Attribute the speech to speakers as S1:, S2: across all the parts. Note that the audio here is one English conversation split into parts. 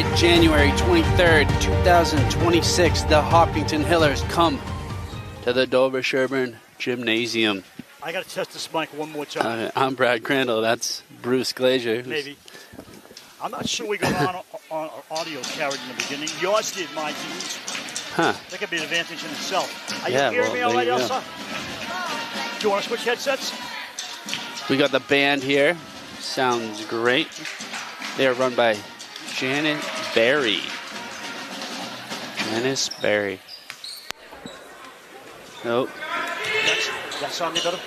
S1: night, January 23rd, 2026, the Hopkinton Hillers come to the Dover-Sherborn Gymnasium.
S2: I got to test this mic one more time.
S1: I'm Brad Crandall. That's Bruce Glazier.
S2: Maybe. I'm not sure we got on audio carried in the beginning. Yours did, mine didn't.
S1: Huh.
S2: That could be an advantage in itself. Are
S1: Yeah,
S2: you hearing me all right,
S1: there you
S2: Elsa? Do you want to switch headsets?
S1: We got the band here. Sounds great. They are run by Janet Berry. Janice Berry. Nope.
S2: That sound any better?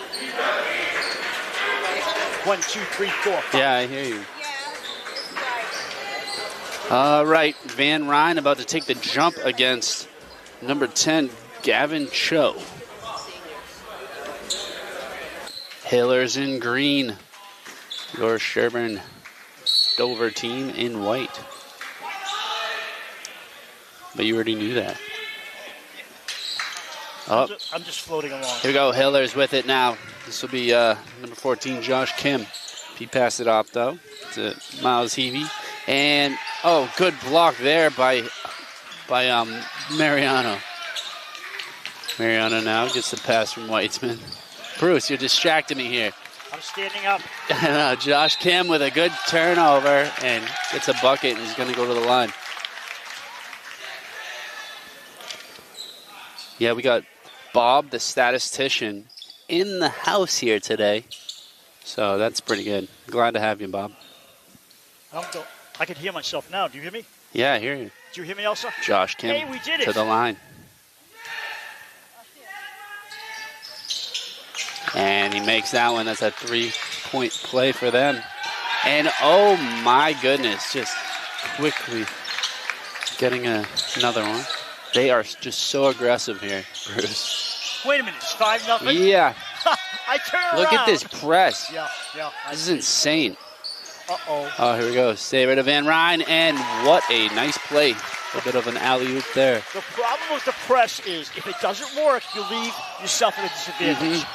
S2: 1, 2, 3, 4, 5.
S1: Yeah, I hear you. All right, Van Ryn about to take the jump against number 10, Gavin Cho. Hillers in green. Your Sherborn Dover team in white. But you already knew that. Oh,
S2: I'm just floating along.
S1: here we go. Hillers with it now. This will be number 14, Josh Kim. He passed it off, though, to Miles Heavey. And, oh, good block there by Mariano. Mariano now gets the pass from Weitzman. Bruce, you're distracting me here.
S2: I'm standing up.
S1: Josh Kim with a good turnover and gets a bucket, and he's going to go to the line. Yeah, we got Bob, the statistician, in the house here today. So that's pretty good. Glad to have you, Bob.
S2: I can hear myself now. Do you hear me?
S1: Yeah, I hear you.
S2: Do you hear me, Elsa?
S1: Josh Kim
S2: Hey, we did it.
S1: to the line. And he makes that one. That's a 3-point play for them. And oh my goodness, just quickly getting another one. They are just so aggressive here, Bruce.
S2: Wait a minute, it's 5-0?
S1: Yeah.
S2: I turn around.
S1: Look at this press.
S2: Yeah.
S1: This is insane.
S2: Uh-oh.
S1: Oh, here we go. Saber to Van Ryn, and what a nice play. A bit of an alley-oop there.
S2: The problem with the press is if it doesn't work, you leave yourself at a disadvantage.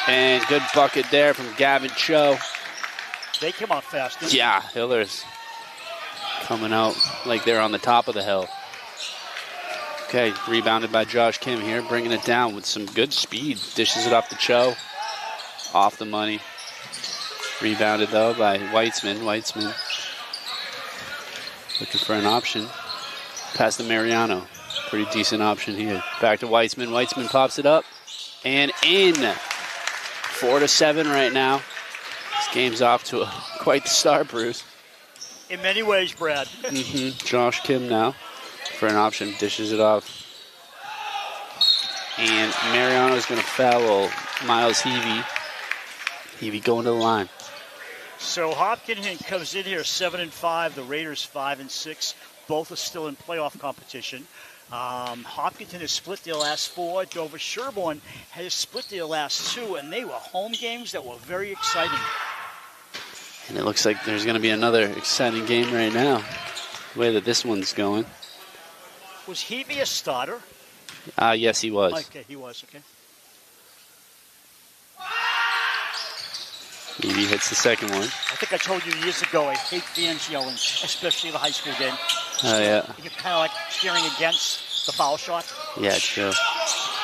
S1: And good bucket there from Gavin Cho.
S2: They came out fast, didn't they?
S1: Yeah, Hillers coming out like they're on the top of the hill. Okay, rebounded by Josh Kim here, bringing it down with some good speed. Dishes it off to Cho. Off the money. Rebounded, though, by Weitzman. Weitzman looking for an option. Pass to Mariano. Pretty decent option here. Back to Weitzman. Weitzman pops it up. And in. 4-7 right now. This game's off to quite the start, Bruce.
S2: In many ways, Brad.
S1: Josh Kim now for an option. Dishes it off. And Mariano's going to foul Miles Heavey. Heavey going to the line.
S2: So Hopkinton comes in here 7-5. The Raiders 5-6. Both are still in playoff competition. Hopkinton has split their last 4. Dover-Sherborn has split their last 2, and they were home games that were very exciting.
S1: And it looks like there's going to be another exciting game right now, the way that this one's going.
S2: Was Heavey a starter?
S1: Yes, he was.
S2: Okay, he was, okay.
S1: Heavey hits the second one.
S2: I think I told you years ago I hate fans yelling, especially the high school game.
S1: Oh, yeah.
S2: You're kind of like cheering against the foul shot.
S1: Yeah, true.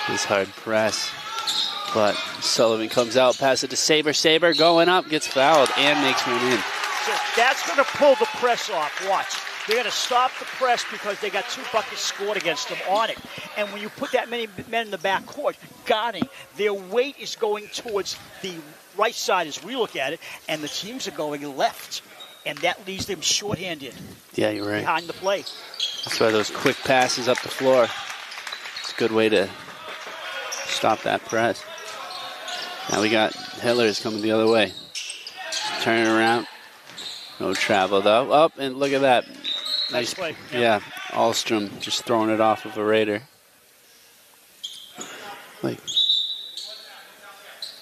S1: This hard press. But Sullivan comes out, pass it to Saber. Saber going up, gets fouled, and makes one in.
S2: So that's going to pull the press off. Watch. They're going to stop the press because they got 2 buckets scored against them on it. And when you put that many men in the back court guarding, their weight is going towards the right side as we look at it, and the teams are going left. And that leaves them shorthanded.
S1: Yeah, you're right.
S2: Behind the play.
S1: That's why those quick passes up the floor. It's a good way to stop that press. Now we got Hillers coming the other way. Turning around. No travel, though. Up, and look at that.
S2: Nice play.
S1: Yeah, Alstrom just throwing it off of a Raider. Like,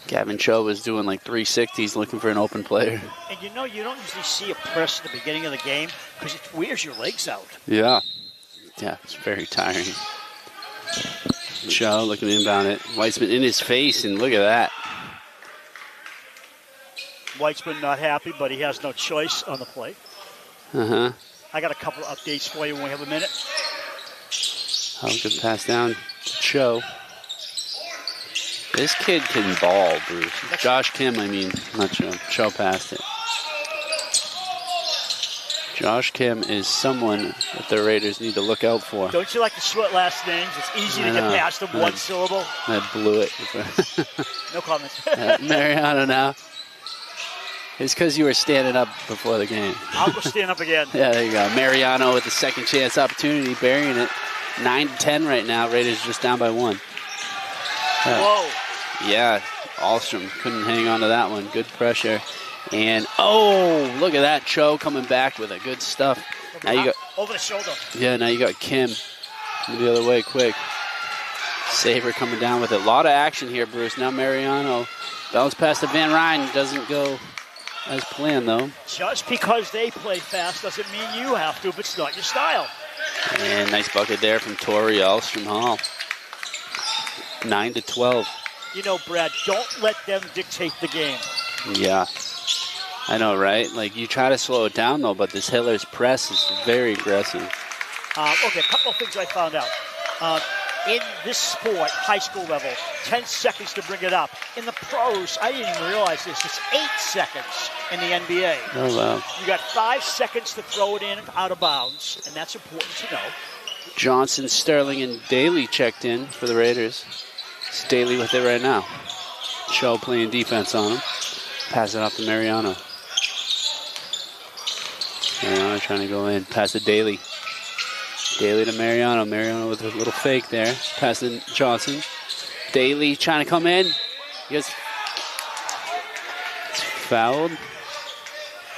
S1: Gavin Cho was doing like 360s looking for an open player.
S2: And you know, you don't usually see a press at the beginning of the game because it wears your legs out.
S1: Yeah. Yeah, it's very tiring. Cho looking to inbound it. Weitzman in his face, and look at that.
S2: Weitzman not happy, but he has no choice on the play.
S1: Uh-huh.
S2: I got a couple of updates for you when we have a minute.
S1: Oh, good pass down to Cho. This kid can ball, Bruce. Josh Kim, I mean, not Cho. Cho passed it. Josh Kim is someone that the Raiders need to look out for.
S2: Don't you like the short last names? It's easy to get past them, one syllable.
S1: I blew it.
S2: No comments.
S1: Mariano now. It's because you were standing up before the game.
S2: I'll go stand up again.
S1: Yeah, there you go. Mariano with the second chance opportunity, burying it. 9-10 right now. Raiders just down by 1.
S2: Whoa.
S1: Yeah, Ahlstrom couldn't hang on to that one. Good pressure. And, oh, look at that. Cho coming back with it. Good stuff. Now you got
S2: over the shoulder.
S1: Yeah, now you got Kim the other way quick. Saber coming down with it. A lot of action here, Bruce. Now Mariano bounce past to Van Ryn. Doesn't go as planned, though.
S2: Just because they play fast doesn't mean you have to if it's not your style.
S1: And nice bucket there from Torrey Ahlstrom Hall. 9-12.
S2: You know, Brad, don't let them dictate the game.
S1: Yeah. I know, right? Like, you try to slow it down, though, but this Hiller's press is very aggressive.
S2: Okay, a couple of things I found out. In this sport, high school level, 10 seconds to bring it up. In the pros, I didn't even realize this, it's 8 seconds in the NBA.
S1: Oh, wow.
S2: You got 5 seconds to throw it in out of bounds, and that's important to know.
S1: Johnson, Sterling, and Daly checked in for the Raiders. It's Daly with it right now. Cho playing defense on him. Pass it off to Mariano. Mariano trying to go in. Pass to Daly. Daly to Mariano. Mariano with a little fake there. Pass to Johnson. Daly trying to come in. He gets fouled.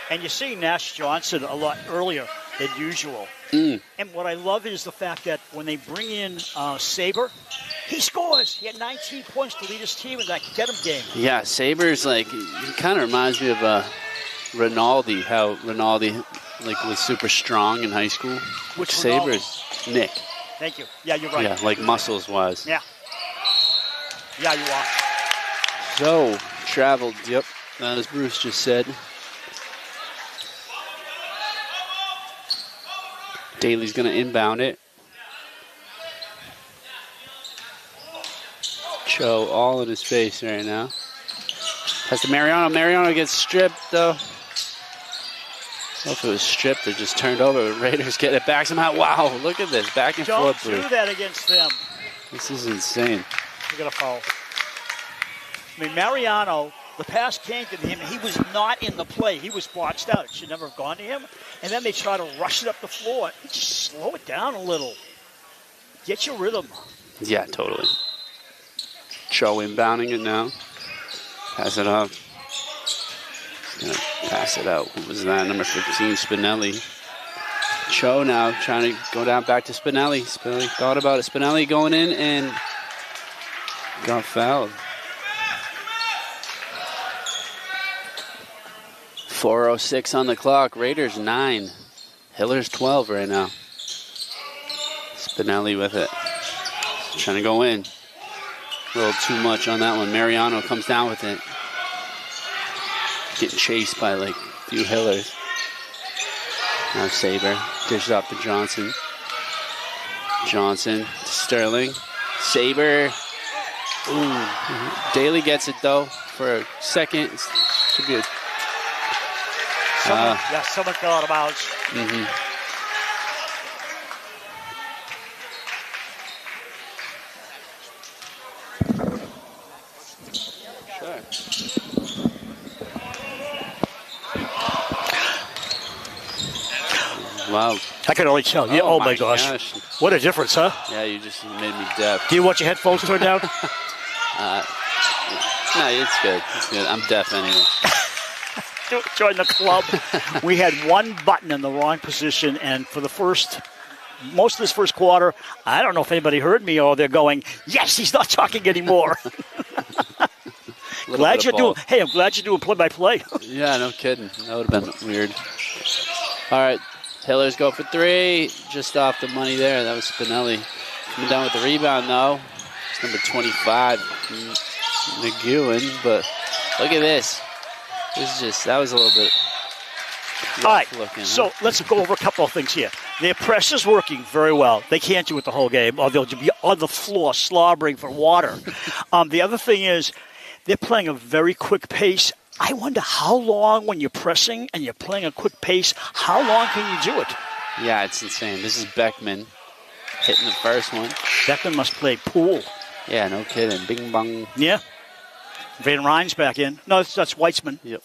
S2: And you see Nash Johnson a lot earlier than usual. And what I love is the fact that when they bring in Saber, he scores. He had 19 points to lead his team in that get-him game.
S1: Yeah, Saber's like, he kind of reminds me of Rinaldi, how Rinaldi was super strong in high school.
S2: Which
S1: Saber's Nick.
S2: Thank you. Yeah, you're right.
S1: Yeah, like muscles-wise.
S2: Yeah. Yeah, you are.
S1: So, traveled, yep, as Bruce just said. Daly's going to inbound it. Cho all in his face right now. Pass to Mariano. Mariano gets stripped, though. I don't know if it was stripped or just turned over. Raiders get it back somehow. Wow, look at this. Back and forth.
S2: Don't do that against them.
S1: This is insane.
S2: We're going to foul. I mean, Mariano, the pass came to him. He was not in the play. He was boxed out. It should never have gone to him. And then they try to rush it up the floor. Just slow it down a little. Get your rhythm.
S1: Yeah, totally. Cho inbounding it now. Pass it up. Gonna pass it out. Who was that? Number 15, Spinelli. Cho now trying to go down back to Spinelli. Spinelli thought about it. Spinelli going in and got fouled. 4:06 on the clock. Raiders 9. Hiller's 12 right now. Spinelli with it. Trying to go in. A little too much on that one. Mariano comes down with it. Getting chased by like a few Hillers. Now Saber dishes off to Johnson. Johnson to Sterling. Saber. Ooh. Daly gets it though for a second. Should be a
S2: someone fell out of bounds.
S1: Wow.
S2: I can only tell. Yeah, oh my gosh. What a difference, huh?
S1: Yeah, you just made me deaf.
S2: Do you want your headphones turned down?
S1: No, it's good. It's good. I'm deaf anyway.
S2: Join the club. We had one button in the wrong position, and for the most of this first quarter, I don't know if anybody heard me or they're going, yes, he's not talking anymore. I'm glad you're doing play-by-play.
S1: Yeah, no kidding. That would have been weird. All right, Hillers go for 3. Just off the money there. That was Spinelli. Coming down with the rebound, though. It's number 25, McEwen. But look at this. That was a little bit.
S2: All right,
S1: looking,
S2: so let's go over a couple of things here. Their press is working very well. They can't do it the whole game, or they'll be on the floor slobbering for water. The other thing is they're playing a very quick pace. I wonder how long, when you're pressing and you're playing a quick pace, how long can you do it?
S1: Yeah, it's insane. This is Beckman hitting the first one.
S2: Beckman must play pool.
S1: Yeah, no kidding. Bing bong.
S2: Yeah. Van Ryn's back in. No, that's Weitzman.
S1: Yep.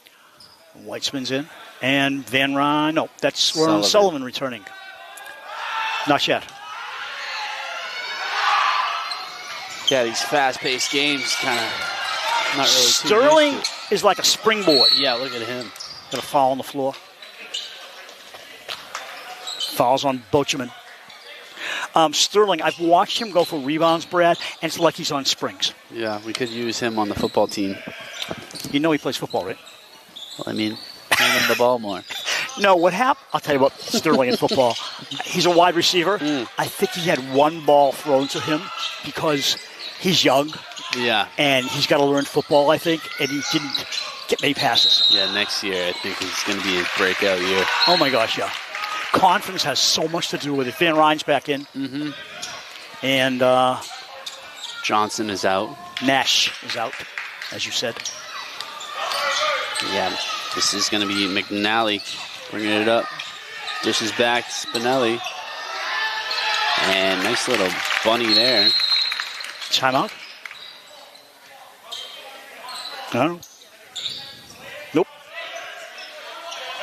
S2: Weitzman's in. And Van Ryn, no, that's Sullivan returning. Not yet.
S1: Yeah, these fast-paced games kind of not really
S2: Sterling
S1: too used to.
S2: is like a springboard.
S1: Yeah, look at him.
S2: Got a foul on the floor. Fouls on Bocheman. Sterling, I've watched him go for rebounds, Brad, and it's like he's on springs.
S1: Yeah, we could use him on the football team.
S2: You know he plays football, right?
S1: Well, I mean, hand him the ball more.
S2: No, what happened? I'll tell you about Sterling in football. He's a wide receiver. I think he had one ball thrown to him because he's young.
S1: Yeah.
S2: And he's got to learn football, I think, and he didn't get many passes.
S1: Yeah, next year I think it's going to be his breakout year.
S2: Oh, my gosh, yeah. Confidence has so much to do with it. Van Ryn's back in.
S1: Mm-hmm.
S2: And
S1: Johnson is out.
S2: Nash is out, as you said.
S1: Yeah, this is going to be McNally bringing it up. Dishes back, Spinelli. And nice little bunny there.
S2: Timeout? No. Nope.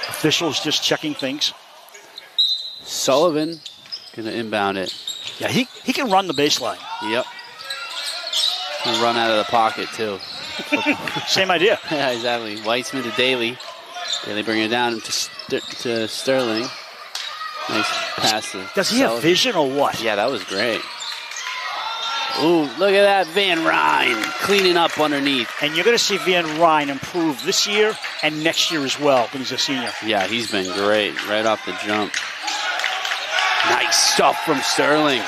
S2: Officials just checking things.
S1: Sullivan going to inbound it.
S2: Yeah, he can run the baseline.
S1: Yep. Can run out of the pocket, too.
S2: Same idea.
S1: Yeah, exactly. Weitzman to Daly. Daly bringing it down to Sterling. Nice pass to
S2: Does he have vision or what?
S1: Yeah, that was great. Ooh, look at that Van Ryn cleaning up underneath.
S2: And you're going to see Van Ryn improve this year and next year as well when he's a senior.
S1: Yeah, he's been great right off the jump. Nice stuff from Sterling.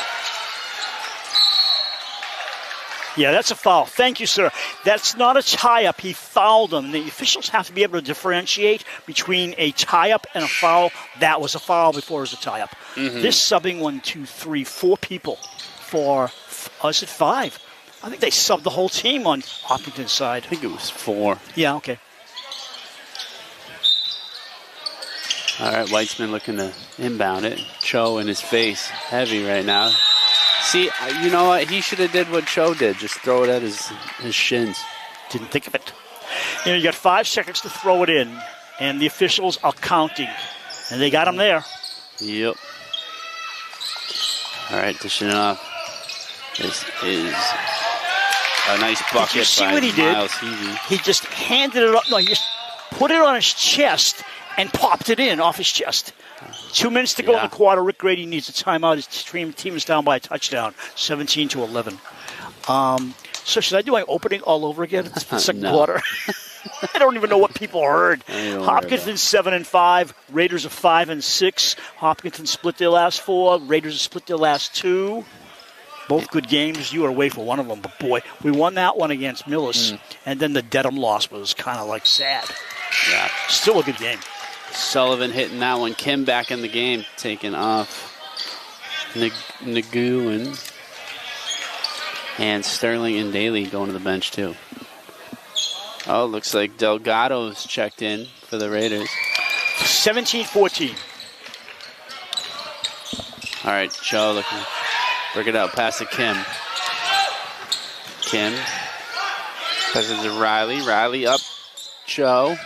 S2: Yeah, that's a foul. Thank you, sir. That's not a tie-up. He fouled him. The officials have to be able to differentiate between a tie-up and a foul. That was a foul before it was a tie-up. Mm-hmm. This subbing 1, 2, 3, 4 people for, is it 5? I think they subbed the whole team on Hopkinton's side.
S1: I think it was 4.
S2: Yeah, okay.
S1: All right, Weitzman looking to inbound it. Cho in his face, heavy right now. See, you know what? He should have did what Cho did. Just throw it at his shins.
S2: Didn't think of it. You know, you got 5 seconds to throw it in, and the officials are counting. And they got him there.
S1: Yep. All right, dishing it off. This is a nice bucket.
S2: Did you see
S1: by
S2: what he
S1: Miles
S2: did?
S1: Heavey.
S2: He just handed it up. No, he just put it on his chest and popped it in off his chest. 2 minutes to go in the quarter. Rick Grady needs a timeout. His team is down by a touchdown, 17-11. So should I do my opening all over again? It's the second quarter. I don't even know what people heard. Hopkinton 7-5. Raiders are 5-6. Hopkinton split their last 4. Raiders have split their last 2. Both good games. You were away for one of them, but boy, we won that one against Millis, and then the Dedham loss was kind of like sad.
S1: Yeah,
S2: still a good game.
S1: Sullivan hitting that one. Kim back in the game, taking off. Nguyen. And Sterling and Daly going to the bench too. Oh, looks like Delgado's checked in for the Raiders.
S2: 17-14.
S1: All right, Cho looking. Break it out, pass to Kim. Kim. Passes to Riley. Riley up. Cho.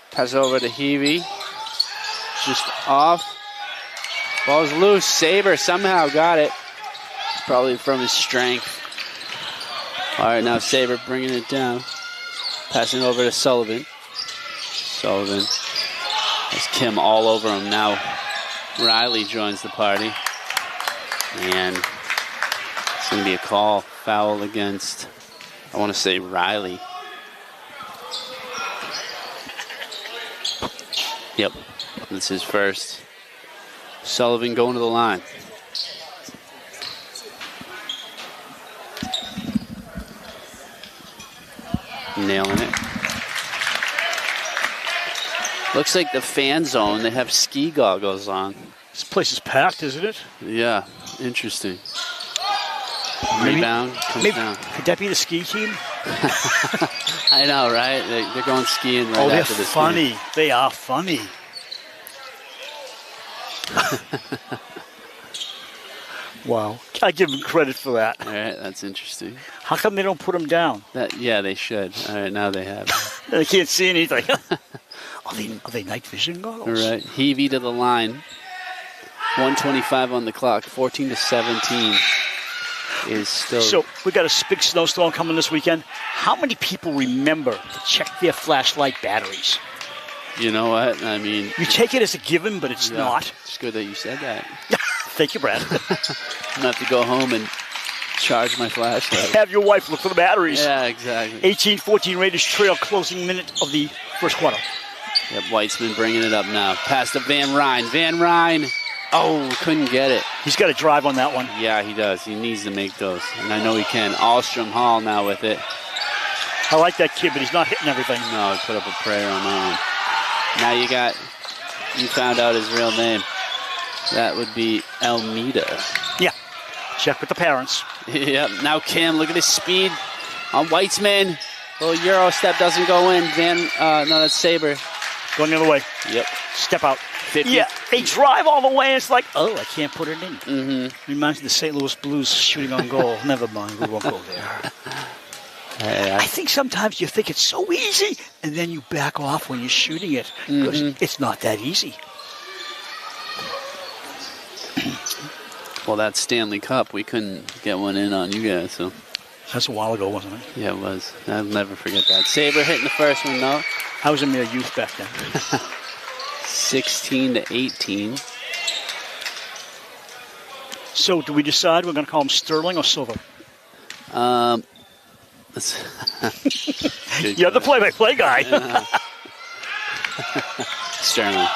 S1: Pass over to Heavey. Just off. Ball's loose. Saber somehow got it. Probably from his strength. All right, now Saber bringing it down. Passing over to Sullivan. Sullivan has Kim all over him. Now Riley joins the party. And it's going to be a call. Foul against, I want to say, Riley. Yep, this is first. Sullivan going to the line. Nailing it. Looks like the fan zone, they have ski goggles on.
S2: This place is packed, isn't it?
S1: Yeah, interesting. Rebound comes down.
S2: Could that be the ski team?
S1: I know, right? They're going skiing right after this.
S2: Oh, they're funny.
S1: Game.
S2: They are funny. Wow. I give them credit for that.
S1: All right, that's interesting.
S2: How come they don't put them down?
S1: Yeah, they should. All right, now they have.
S2: They can't see anything. Are they night vision goggles?
S1: All right, Heavey to the line. 1:25 on the clock. 14-17 is still.
S2: So we got a big snowstorm coming this weekend. How many people remember to check their flashlight batteries?
S1: You know what? I mean,
S2: you take it as a given, but it's not.
S1: It's good that you said that.
S2: Thank you, Brad.
S1: I'm gonna have to go home and charge my flashlight.
S2: Have your wife look for the batteries.
S1: Yeah, exactly.
S2: 18-14 Raiders trail, closing minute of the first quarter.
S1: Yep, Weitzman bringing it up now. Pass to Van Ryn. Van Ryn. Oh, couldn't get it.
S2: He's got to drive on that one.
S1: Yeah, he does. He needs to make those, and I know he can. Alstrom Hall now with it.
S2: I like that kid, but he's not hitting everything.
S1: No, he put up a prayer on that one. Now you found out his real name. That would be Almeida.
S2: Yeah. Check with the parents.
S1: Yep. Now Kim, look at his speed on Weitzman. Little Euro step doesn't go in. No, that's Saber.
S2: Going the other way.
S1: Yep.
S2: Step out.
S1: 50.
S2: Yeah, they drive all the way, and it's like, oh, I can't put it in.
S1: Mm-hmm.
S2: Reminds me of the St. Louis Blues shooting on goal. Never mind, we won't go there. I think sometimes you think it's so easy, and then you back off when you're shooting it, because it's not that easy.
S1: Well, that Stanley Cup, we couldn't get one in on you guys, so.
S2: That's a while ago, wasn't it?
S1: Yeah, it was. I'll never forget that. Saber hitting the first one, though.
S2: I was a mere youth back then.
S1: 16-18.
S2: So, do we decide we're going to call him Sterling or Silver?
S1: You're
S2: the play-by-play guy.
S1: Sterling.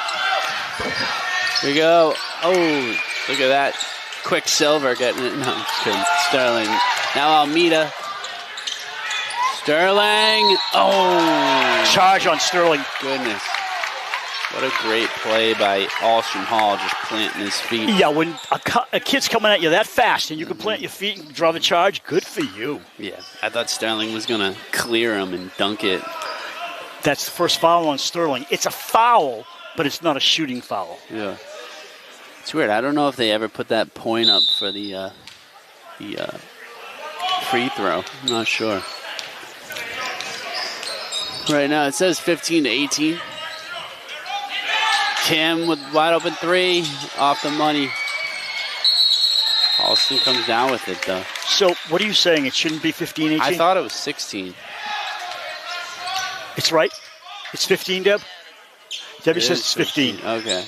S1: Here we go. Oh, look at that. Quicksilver getting it. No, I'm just kidding. Sterling. Now Almeida. Sterling. Oh.
S2: Charge on Sterling.
S1: Goodness. What a great play by Alstrom Hall, just planting his feet.
S2: Yeah, when a kid's coming at you that fast and you can plant your feet and draw the charge, good for you.
S1: Yeah, I thought Sterling was going to clear him and dunk it.
S2: That's the first foul on Sterling. It's a foul, but it's not a shooting foul.
S1: Yeah. It's weird. I don't know if they ever put that point up for the free throw. I'm not sure. Right now it says 15-18. Kim with wide open three, off the money. Alston comes down with it, though.
S2: So what are you saying? It shouldn't be 15-18?
S1: I thought it was 16.
S2: It's right. It's 15, Deb? Debbie says it's 15.
S1: Okay.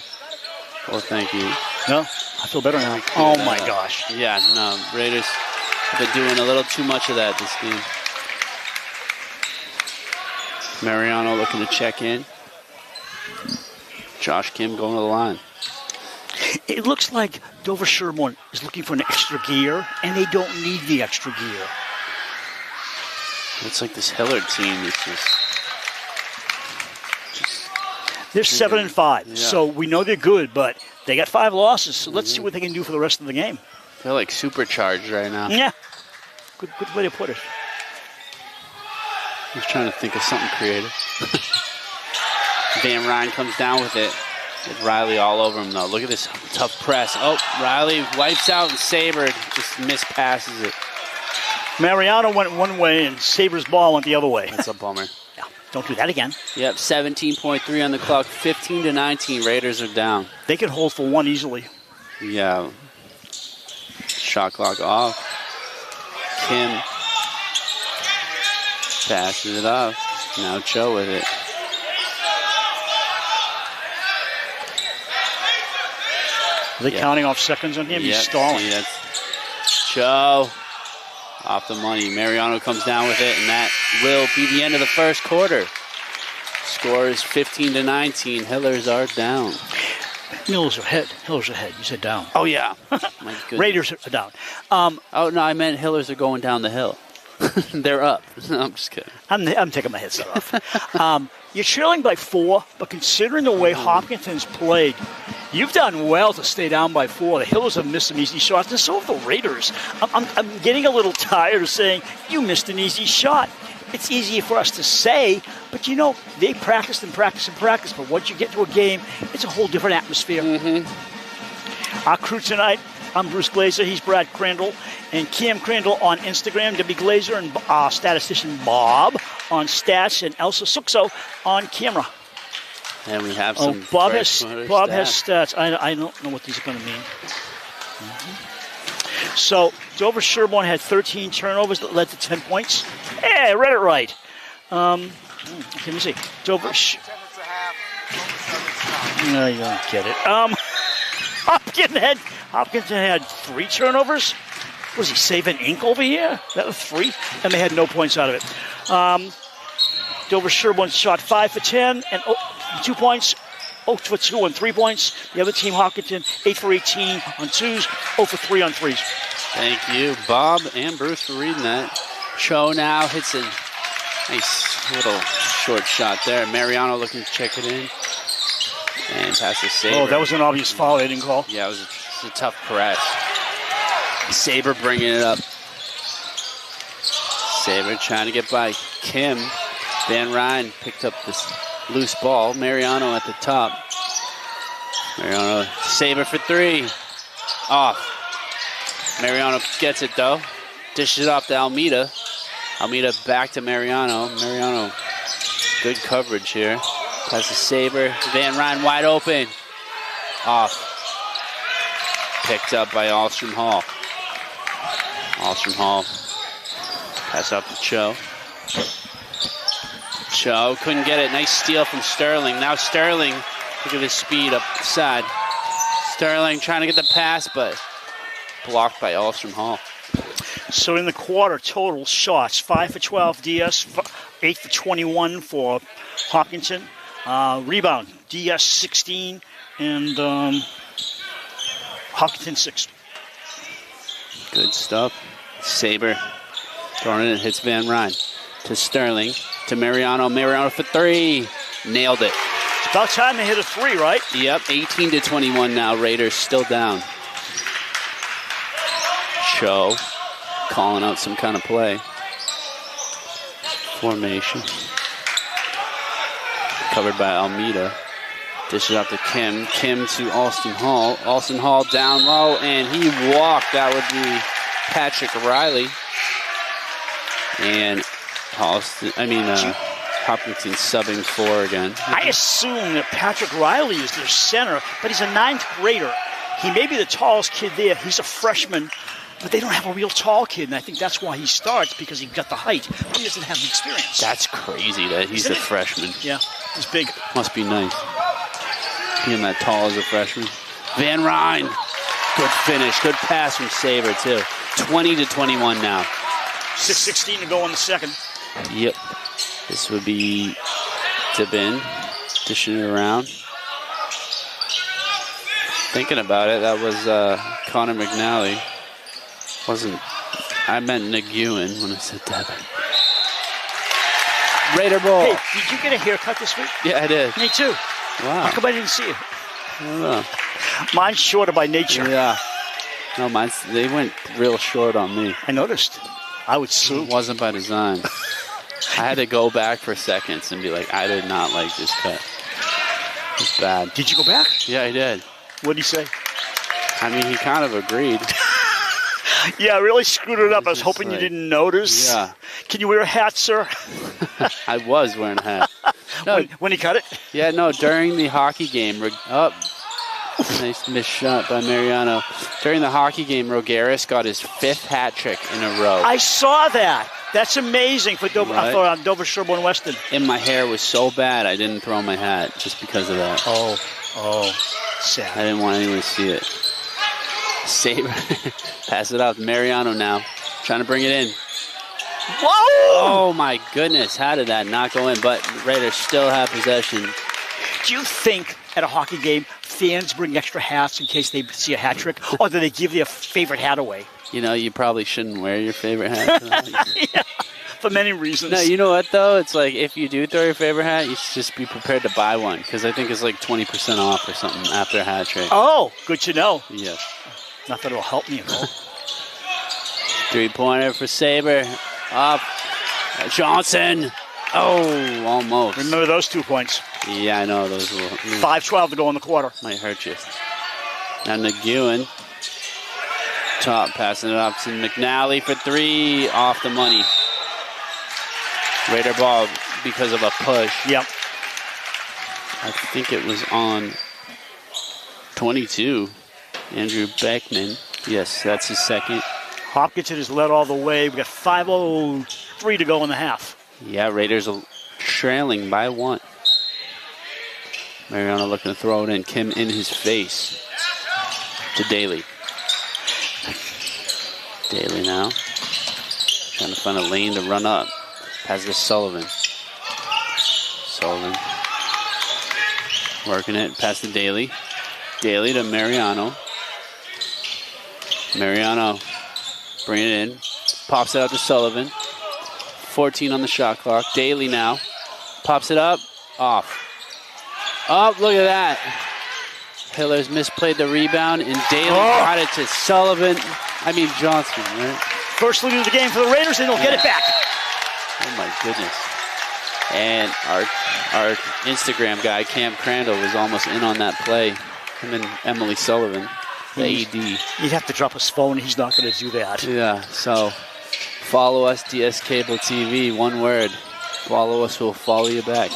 S1: Well, thank you.
S2: No, I feel better now. Oh, my gosh.
S1: Yeah, no, Raiders have been doing a little too much of that this game. Mariano looking to check in. Josh Kim going to the line.
S2: It looks like Dover-Sherborn is looking for an extra gear, and they don't need the extra gear.
S1: It's like this Hillard team is just
S2: they're 7-5,
S1: yeah.
S2: So we know they're good, but they got 5 losses. So let's see what they can do for the rest of the game.
S1: They're like supercharged right now.
S2: Yeah, good way to put it.
S1: I was trying to think of something creative. Van Ryn comes down with it. With Riley all over him, though. Look at this tough press. Oh, Riley wipes out and Saber just mispasses it.
S2: Mariano went one way and Saber's ball went the other way.
S1: That's a bummer.
S2: Yeah, don't do that again.
S1: Yep, 17.3 on the clock. 15-19. Raiders are down.
S2: They could hold for one easily.
S1: Yeah. Shot clock off. Kim passes it off. Now Cho with it.
S2: Are they counting off seconds on him? He's stalling.
S1: See, that's Cho off the money. Mariano comes down with it, and that will be the end of the first quarter. Score is 15-19. Hillers are down.
S2: Hillers are ahead. You said down.
S1: Oh, yeah. My goodness.
S2: Raiders are down.
S1: Oh, no, I meant Hillers are going down the hill. They're up. No, I'm just kidding.
S2: I'm taking my headset off. You're trailing by 4, but considering the way Hopkinton's played, you've done well to stay down by 4. The Hillers have missed some easy shots, and so have the Raiders. I'm getting a little tired of saying, you missed an easy shot. It's easier for us to say, but they practiced and practiced and practiced, but once you get to a game, it's a whole different atmosphere. Our crew tonight, I'm Bruce Glazer, he's Brad Crandall, and Cam Crandall on Instagram, Debbie Glazer, and statistician Bob on stats, and Elsa Suxo on camera.
S1: And we have some
S2: Bob has stats. I don't know what these are going to mean. So, Dover-Sherborn had 13 turnovers that led to 10 points. Hey, I read it right. Let me see. No, you don't get it. Hopkinton had 3 turnovers. Was he saving ink over here? That was 3, and they had no points out of it. Dover-Sherborn shot 5 for 10 and 2 points. 0 for 2 on 3 points. The other team, Hopkinton, 8 for 18 on 2s, 0 for 3 on 3s.
S1: Thank you, Bob and Bruce, for reading that. Cho now hits a nice little short shot there. Mariano looking to check it in. And passes Saber.
S2: Oh, that was an obvious foul they didn't call.
S1: Yeah, it was a tough press. Saber bringing it up. Saber trying to get by Kim. Van Ryn picked up this loose ball. Mariano at the top. Mariano, Saber for 3. Off. Mariano gets it though. Dishes it off to Almeida. Almeida back to Mariano. Mariano, good coverage here. Passes Saber. Van Ryn wide open. Off. Picked up by Alstrom Hall. Alstrom Hall. Pass up to Cho. Cho couldn't get it. Nice steal from Sterling. Now Sterling, look at his speed up the side. Sterling trying to get the pass, but blocked by Alstrom Hall.
S2: So in the quarter, total shots, 5 for 12 DS, 8 for 21 for Hopkinton. Rebound, DS 16 and Hopkinton 6.
S1: Good stuff. Saber throwing it, hits Van Ryn to Sterling, to Mariano. Mariano for 3. Nailed it.
S2: It's about time they hit a 3, right?
S1: Yep, 18-21 now. Raiders still down. Cho calling out some kind of play. Formation. Covered by Almeida. Dishes out to Kim. Kim to Alston Hall. Alston Hall down low, and he walked. That would be Patrick Riley. And Hopkinton subbing 4 again.
S2: I assume that Patrick Riley is their center, but he's a 9th grader. He may be the tallest kid there. He's a freshman, but they don't have a real tall kid, and I think that's why he starts, because he's got the height, but he doesn't have the experience.
S1: That's crazy that he's a freshman.
S2: Yeah, he's big.
S1: Must be nice. Being that tall as a freshman. Van Ryn. Good finish. Good pass from Saber, too. 20-21 now.
S2: 6:16 to go in the second.
S1: Yep. This would be Dibin dishing it around. Thinking about it, that was Connor McNally. I meant Nguyen when I said Dibin. Raider ball.
S2: Hey, did you get a haircut this week?
S1: Yeah, I did.
S2: Me too.
S1: Wow.
S2: How come I didn't see it?
S1: I don't know.
S2: Mine's shorter by nature.
S1: Yeah. No, they went real short on me.
S2: I noticed. I would sue.
S1: It wasn't by design. I had to go back for seconds and be like, I did not like this cut. It's bad.
S2: Did you go back?
S1: Yeah, I did.
S2: What did he say?
S1: I mean, he kind of agreed.
S2: Yeah, I really screwed it up. I was hoping you didn't notice.
S1: Yeah.
S2: Can you wear a hat, sir?
S1: I was wearing a hat. No,
S2: when he cut it?
S1: Yeah, no, during the hockey game. Nice missed shot by Mariano. During the hockey game, Rogaris got his 5th hat trick in a row.
S2: I saw that. That's amazing for Dover-Sherborn Weston.
S1: And my hair was so bad, I didn't throw my hat just because of that.
S2: Oh, sad.
S1: I didn't want anyone to see it. Saber, pass it out to Mariano now. Trying to bring it in.
S2: Whoa!
S1: Oh my goodness, how did that not go in? But Raiders still have possession.
S2: Do you think at a hockey game fans bring extra hats in case they see a hat trick, or do they give their favorite hat away?
S1: You know, you probably shouldn't wear your favorite hat tonight.
S2: Yeah, for many reasons.
S1: No, you know what, though? It's like, if you do throw your favorite hat, you should just be prepared to buy one, because I think it's like 20% off or something after a hat trick.
S2: Oh, good to know.
S1: Yes.
S2: Not that it'll help me at all.
S1: 3-pointer for Sabre. Up. Johnson. Oh, almost.
S2: Remember those 2 points.
S1: Yeah, I know. Those will
S2: 5:12 to go in the quarter.
S1: might hurt you. Now McEwen. Top, passing it up to McNally for 3. Off the money. Raider ball because of a push.
S2: Yep.
S1: I think it was on 22. Andrew Beckman. Yes, that's his second.
S2: Hopkinton is led all the way. We got 5:03 to go in the half.
S1: Yeah, Raiders are trailing by 1. Mariano looking to throw it in. Kim in his face to Daly. Daly now. Trying to find a lane to run up. Pass to Sullivan. Sullivan. Working it. Pass to Daly. Daly to Mariano. Mariano. Bring it in. Pops it out to Sullivan. 14 on the shot clock. Daly now. Pops it up. Off. Oh, look at that. Pillars misplayed the rebound, and Daly got it to Sullivan. I mean Johnson, right?
S2: First lead of the game for the Raiders, and they'll get it back.
S1: Oh, my goodness. And our Instagram guy, Cam Crandall, was almost in on that play. Him and Emily Sullivan, the AD.
S2: He'd have to drop his phone. He's not going to do that.
S1: Yeah, so follow us, DS Cable TV, one word. Follow us, we'll follow you back.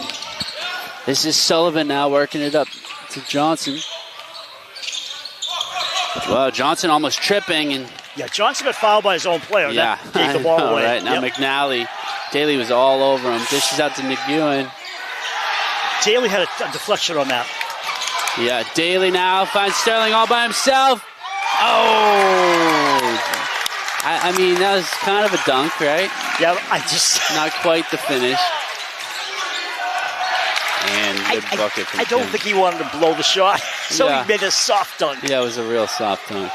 S1: This is Sullivan now working it up to Johnson. Well, Johnson almost tripping. And
S2: yeah, Johnson got fouled by his own player.
S1: Yeah,
S2: That gave the ball away.
S1: Right now, McNally. Daly was all over him. Dishes out to McEwen.
S2: Daly had a deflection on that.
S1: Yeah, Daly now finds Sterling all by himself. Oh! I mean, that was kind of a dunk, right?
S2: Yeah,
S1: Not quite the finish. And good bucket from
S2: I don't
S1: Kim.
S2: think he wanted to blow the shot, so
S1: Yeah.
S2: he made a soft dunk.
S1: Yeah, it was a real soft dunk.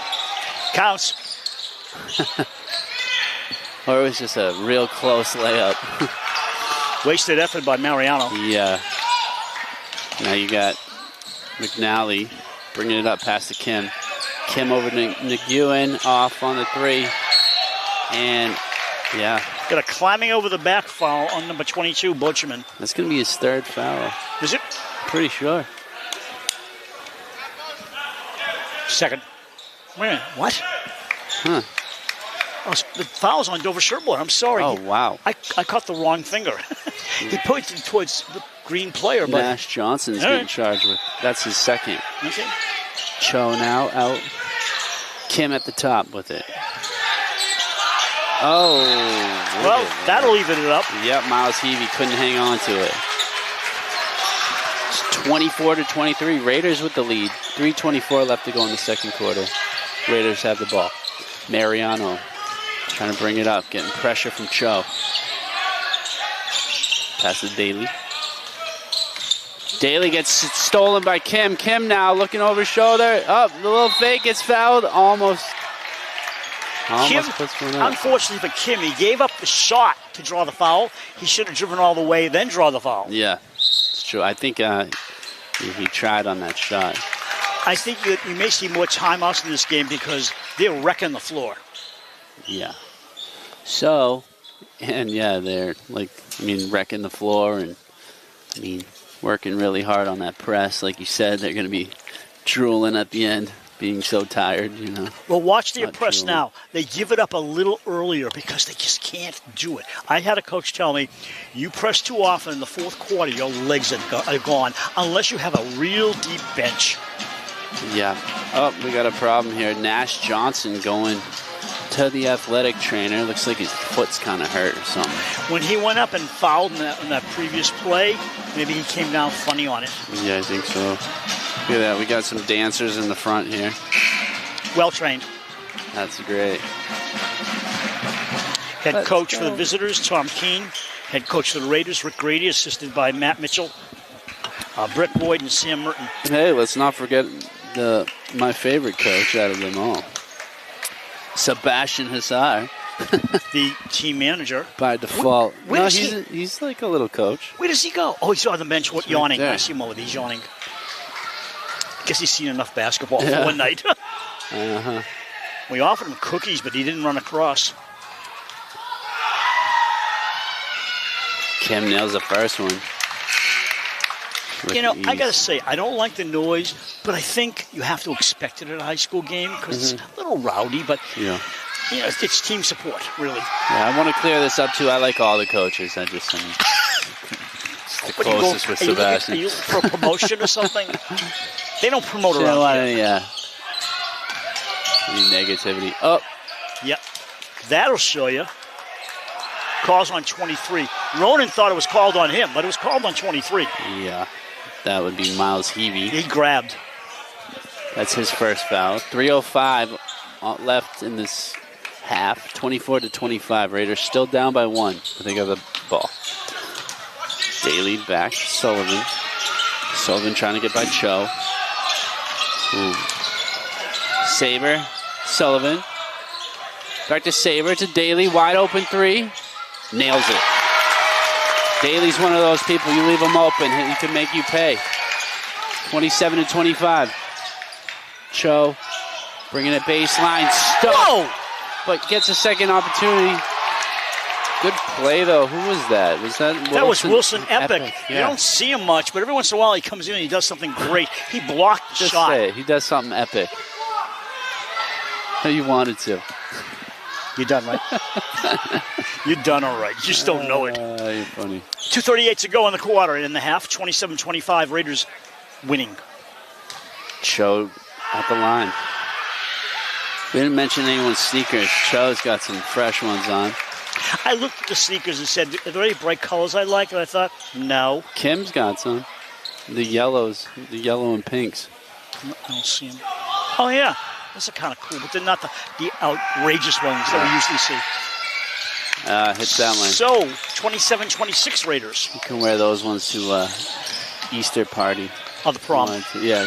S2: Counts.
S1: Or it was just a real close layup.
S2: Wasted effort by Mariano.
S1: Yeah. Now you got McNally bringing it up past to Kim. Kim over to McEwen, off on the 3. And, yeah.
S2: Got a climbing over the back foul on number 22, Butcherman.
S1: That's going to be his 3rd foul.
S2: Is it?
S1: Pretty sure.
S2: Second. Wait a minute, what?
S1: Huh.
S2: Oh, the foul's on Dover-Sherborn. I'm sorry.
S1: Oh, wow.
S2: I caught the wrong finger. He pointed towards the green player, but
S1: Nash Johnson's
S2: All
S1: getting
S2: right.
S1: charged with. That's his 2nd.
S2: okay.
S1: Cho now out. Kim at the top with it. Oh.
S2: Well, that'll even it up.
S1: Yep, Miles Heavey couldn't hang on to it. It's 24-23. Raiders with the lead. 3:24 left to go in the second quarter. Raiders have the ball. Mariano trying to bring it up, getting pressure from Cho. Pass to Daly. Daly gets stolen by Kim. Kim now looking over his shoulder. Up, the little fake gets fouled. Almost
S2: Kim,
S1: puts one up.
S2: unfortunately for Kim, he gave up the shot to draw the foul. He should have driven all the way, then draw the foul.
S1: Yeah, it's true. I think he tried on that shot.
S2: I think you may see more timeouts in this game because they're wrecking the floor.
S1: Yeah. So, and yeah, they're wrecking the floor and, working really hard on that press. Like you said, they're going to be drooling at the end, being so tired,
S2: Well, watch their
S1: Not
S2: press
S1: drooling.
S2: now. They give it up a little earlier because they just can't do it. I had a coach tell me, you press too often in the fourth quarter, your legs are gone, unless you have a real deep bench.
S1: Yeah. Oh, we got a problem here. Nash Johnson going to the athletic trainer. Looks like his foot's kind of hurt or something.
S2: When he went up and fouled in that previous play, maybe he came down funny on it.
S1: Yeah, I think so. Look at that. We got some dancers in the front here.
S2: Well trained.
S1: That's great.
S2: Head coach for the visitors, Tom Keene. Head coach for the Raiders, Rick Grady, assisted by Matt Mitchell, Brett Boyd, and Sam Merton.
S1: Hey, let's not forget my favorite coach out of them all. Sebastian Hussar.
S2: The team manager.
S1: By default.
S2: Where
S1: No,
S2: is
S1: he's like a little coach.
S2: Where does he go? Oh, he's on the bench yawning.
S1: there.
S2: I see him over there. He's yawning. Guess he's seen enough basketball for one night.
S1: Uh-huh.
S2: We offered him cookies, but he didn't run across.
S1: Kim nails the first one. With
S2: You know, I
S1: ease.
S2: got to say, I don't like the noise, but I think you have to expect it at a high school game because it's a little rowdy, but
S1: Yeah.
S2: you know, it's team support, really.
S1: Yeah, I want to clear this up too. I like all the coaches. I mean, it's the
S2: What, do you go-
S1: closest with
S2: are you looking-
S1: Sebastian.
S2: Are you looking for a promotion or something? They don't promote
S1: You know
S2: around
S1: what?
S2: here.
S1: Yeah. Any negativity. Oh,
S2: Yep. That'll show you. Calls on 23. Ronan thought it was called on him, but it was called on 23.
S1: yeah. That would be Miles Heavey.
S2: He grabbed.
S1: That's his first foul. 3:05 left in this half. 24-25. Raiders still down by 1. But they got the ball. Daly back to Sullivan. Sullivan trying to get by Cho. Ooh. Saber. Sullivan. Back to Saber to Daly. Wide open 3. Nails it. Daly's one of those people, you leave him open, he can make you pay. 27-25. Cho bringing it baseline. Stuck. But gets a second opportunity. Good play, though. Who was that? Was that Wilson?
S2: That was Wilson Epic. You
S1: Yeah.
S2: don't see him much, but every once in a while he comes in and he does something great. He blocked the
S1: Just
S2: shot.
S1: say it. He does something epic. You wanted to.
S2: You're done, right? You're done all right. You just don't know it.
S1: You're funny.
S2: 2:38 to go in the quarter in the half. 27-25, Raiders winning.
S1: Cho at the line. We didn't mention anyone's sneakers. Cho's got some fresh ones on.
S2: I looked at the sneakers and said, are there any bright colors I like? And I thought, no.
S1: Kim's got some. The yellows, the yellow and pinks.
S2: I don't see them. Oh, yeah. Those are kind of cool, but they're not the outrageous ones that we usually see.
S1: Hit that one.
S2: So, 27-26 Raiders.
S1: You can wear those ones to Easter party.
S2: On the prom.
S1: Yeah.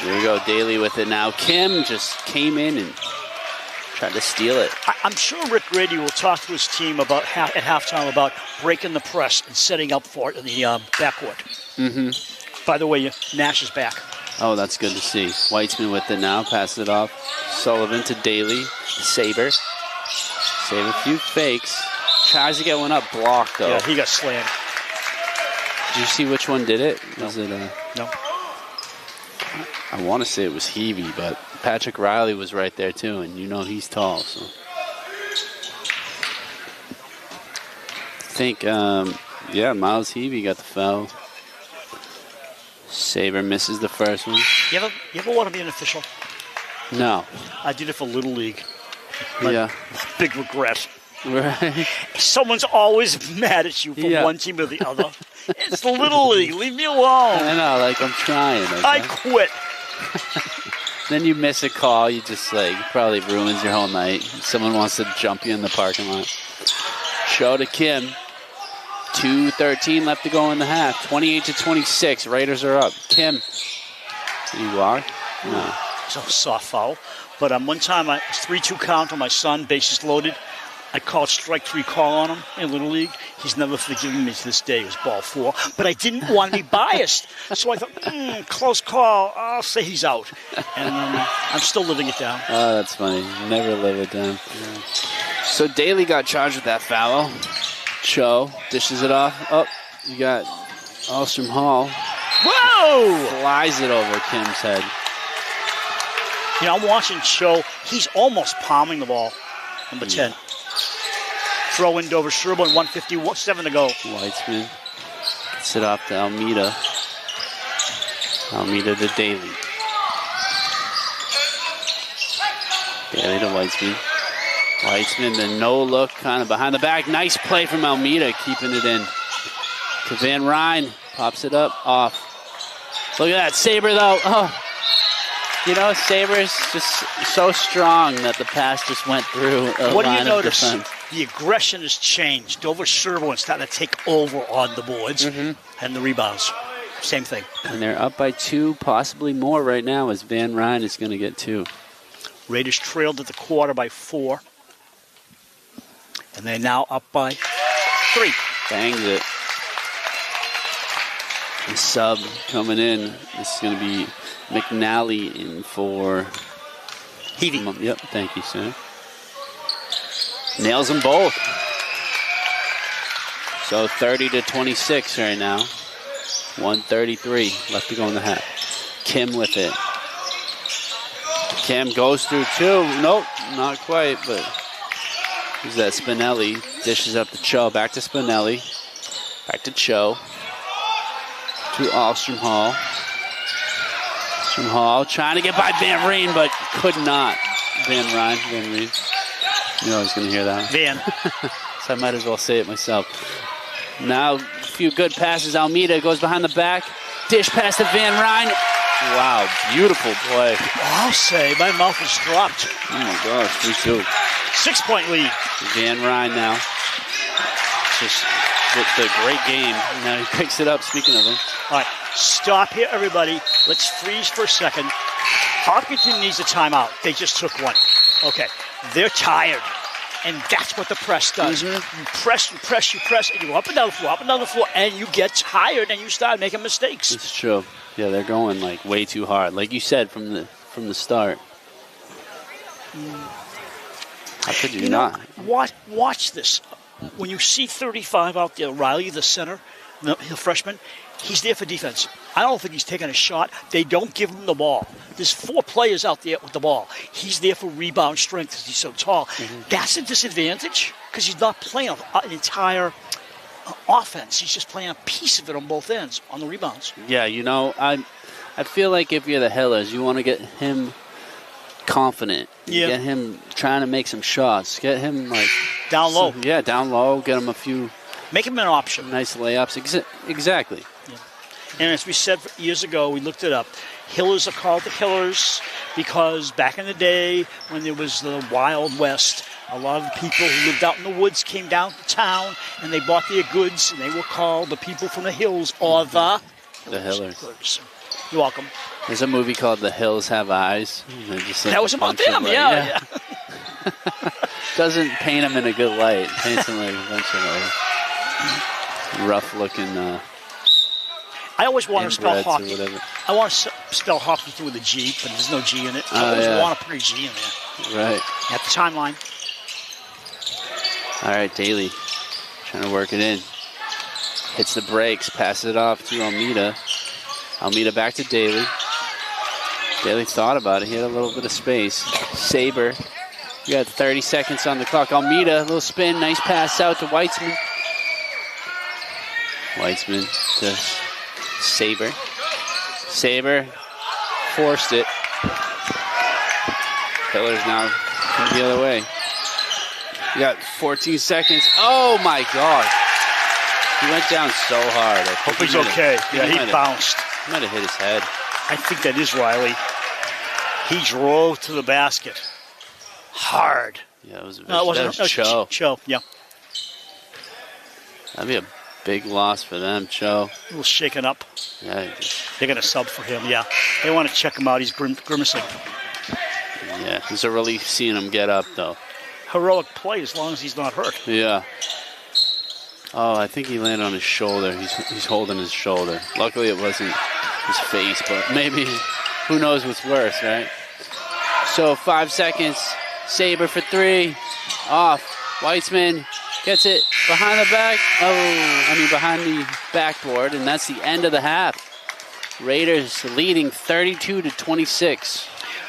S1: There you go, Daly with it now. Kim just came in and tried to steal it.
S2: I'm sure Rick Grady will talk to his team about at halftime about breaking the press and setting up for it in the backcourt.
S1: Mm-hmm.
S2: By the way, Nash is back.
S1: Oh, that's good to see. Weitzman with it now. Passes it off. Sullivan to Daly. Saber. Save a few fakes. Tries to get one up. Blocked, though.
S2: Yeah, he got slammed.
S1: Did you see which one did it?
S2: No.
S1: Was it
S2: No.
S1: I want to say it was Heavey, but Patrick Riley was right there, too, and you know he's tall, so. I think, Miles Heavey got the foul. Saber misses the first one.
S2: You ever want to be an official?
S1: No.
S2: I did it for Little League.
S1: Yeah.
S2: Big regret.
S1: Right.
S2: Someone's always mad at you from one team or the other. It's Little League. Leave me alone.
S1: I know, like I'm trying. Okay?
S2: I quit.
S1: Then you miss a call, you just probably ruins your whole night. Someone wants to jump you in the parking lot. Show to Kim. 2:13 left to go in the half. 28-26. Raiders are up. Kim. Did he walk? No.
S2: It's a soft foul. But one time, I 3-2 count on my son, bases loaded. I called strike 3 call on him in Little League. He's never forgiven me to this day. It was ball 4. But I didn't want to be biased. So I thought, close call. I'll say he's out. And I'm still living it down.
S1: Oh, that's funny. Never live it down. Yeah. So Daly got charged with that foul. Cho dishes it off. Oh, you got Alstrom Hall.
S2: Whoa!
S1: Flies it over Kim's head.
S2: You know, I'm watching Cho. He's almost palming the ball. Number 10. Throw in Dover-Sherborn, 1:57 to go.
S1: Weitzman gets it off to Almeida. Almeida to Daly. Daly to Weitzman. Weitzman, the no-look, kind of behind the back. Nice play from Almeida, keeping it in. To Van Ryn. Pops it up, off. Look at that. Saber, though. Oh. You know, Saber's just so strong that the pass just went through a
S2: What do you
S1: line of
S2: notice?
S1: defense.
S2: The aggression has changed. Dover-Sherborn starting to take over on the boards and the rebounds. Same thing.
S1: And they're up by 2, possibly more right now, as Van Ryn is going to get 2.
S2: Raiders trailed at the quarter by 4. And they're now up by 3.
S1: Bangs it. The sub coming in. This is going to be McNally in for
S2: Heavey.
S1: Yep, thank you, sir. Nails them both. So 30-26 right now. 1:33 left to go in the half. Kim with it. Kim goes through 2. Nope, not quite, but who's that? Spinelli dishes up to Cho. Back to Spinelli. Back to Cho. To Alstrom Hall. Alstrom Hall trying to get by Van Ryn, but could not. Van Ryn. You know I was going to hear that.
S2: Van.
S1: So I might as well say it myself. Now, a few good passes. Almeida goes behind the back. Dish pass to Van Ryn. Wow, beautiful play.
S2: I'll say, my mouth is dropped.
S1: Oh my gosh, 3-2.
S2: 6-point lead.
S1: Van Ryn now. Just with the great game. Now he picks it up, speaking of him.
S2: All right, stop here, everybody. Let's freeze for a second. Hopkinton needs a timeout. They just took one. Okay, they're tired. And that's what the press does.
S1: Mm-hmm.
S2: You press, and you go up and down the floor, and you get tired, and you start making mistakes.
S1: It's true. Yeah, they're going like way too hard. Like you said from the start. How could you not?
S2: Watch this. When you see 35 out there, Riley, the center, the freshman, he's there for defense. I don't think he's taking a shot. They don't give him the ball. There's 4 players out there with the ball. He's there for rebound strength because he's so tall. Mm-hmm. That's a disadvantage because he's not playing an entire offense. He's just playing a piece of it on both ends on the rebounds.
S1: Yeah, I feel like if you're the Hillers, you want to get him confident.
S2: Yeah.
S1: Get him trying to make some shots. Get him like
S2: down low.
S1: Down low. Get him a few.
S2: Make him an option.
S1: Nice layups. Exactly.
S2: Yeah. And as we said years ago, we looked it up. Hillers are called the Hillers because back in the day when there was the Wild West, a lot of the people who lived out in the woods came down to town and they bought their goods, and they were called the people from the hills or the
S1: Hillers.
S2: You're welcome.
S1: There's a movie called The Hills Have Eyes.
S2: That was about them, yeah.
S1: Doesn't paint them in a good light. Paints them like a bunch of rough-looking
S2: I always want to spell hockey.
S1: I
S2: want to spell Hopkinton with a G, but there's no G in it. I always want to put a G in there.
S1: Right.
S2: At the timeline.
S1: All right, Daly trying to work it in. Hits the brakes, passes it off to Almeida. Almeida back to Daly. Daly thought about it. He had a little bit of space. Saber. You got 30 seconds on the clock. Almeida, a little spin. Nice pass out to Weitzman. Weitzman to Saber. Saber forced it. Hillers now come the other way. You got 14 seconds. Oh my God. He went down so hard.
S2: Hope he's okay. Yeah, he bounced.
S1: He might have hit his head.
S2: I think that is Riley. He drove to the basket. Hard.
S1: Yeah, it was a
S2: No, it wasn't.
S1: Cho.
S2: Cho, yeah.
S1: That'd be a big loss for them, Cho.
S2: A little shaken up.
S1: Yeah.
S2: They're going to sub for him, yeah. They want to check him out. He's grimacing.
S1: Yeah, it's a relief seeing him get up, though.
S2: Heroic play as long as he's not hurt.
S1: Yeah. Oh, I think he landed on his shoulder. He's holding his shoulder. Luckily, it wasn't his face, but maybe, who knows what's worse, right? So 5 seconds. Saber for 3. Off. Weitzman gets it behind the back. Behind the backboard, and that's the end of the half. Raiders leading 32-26.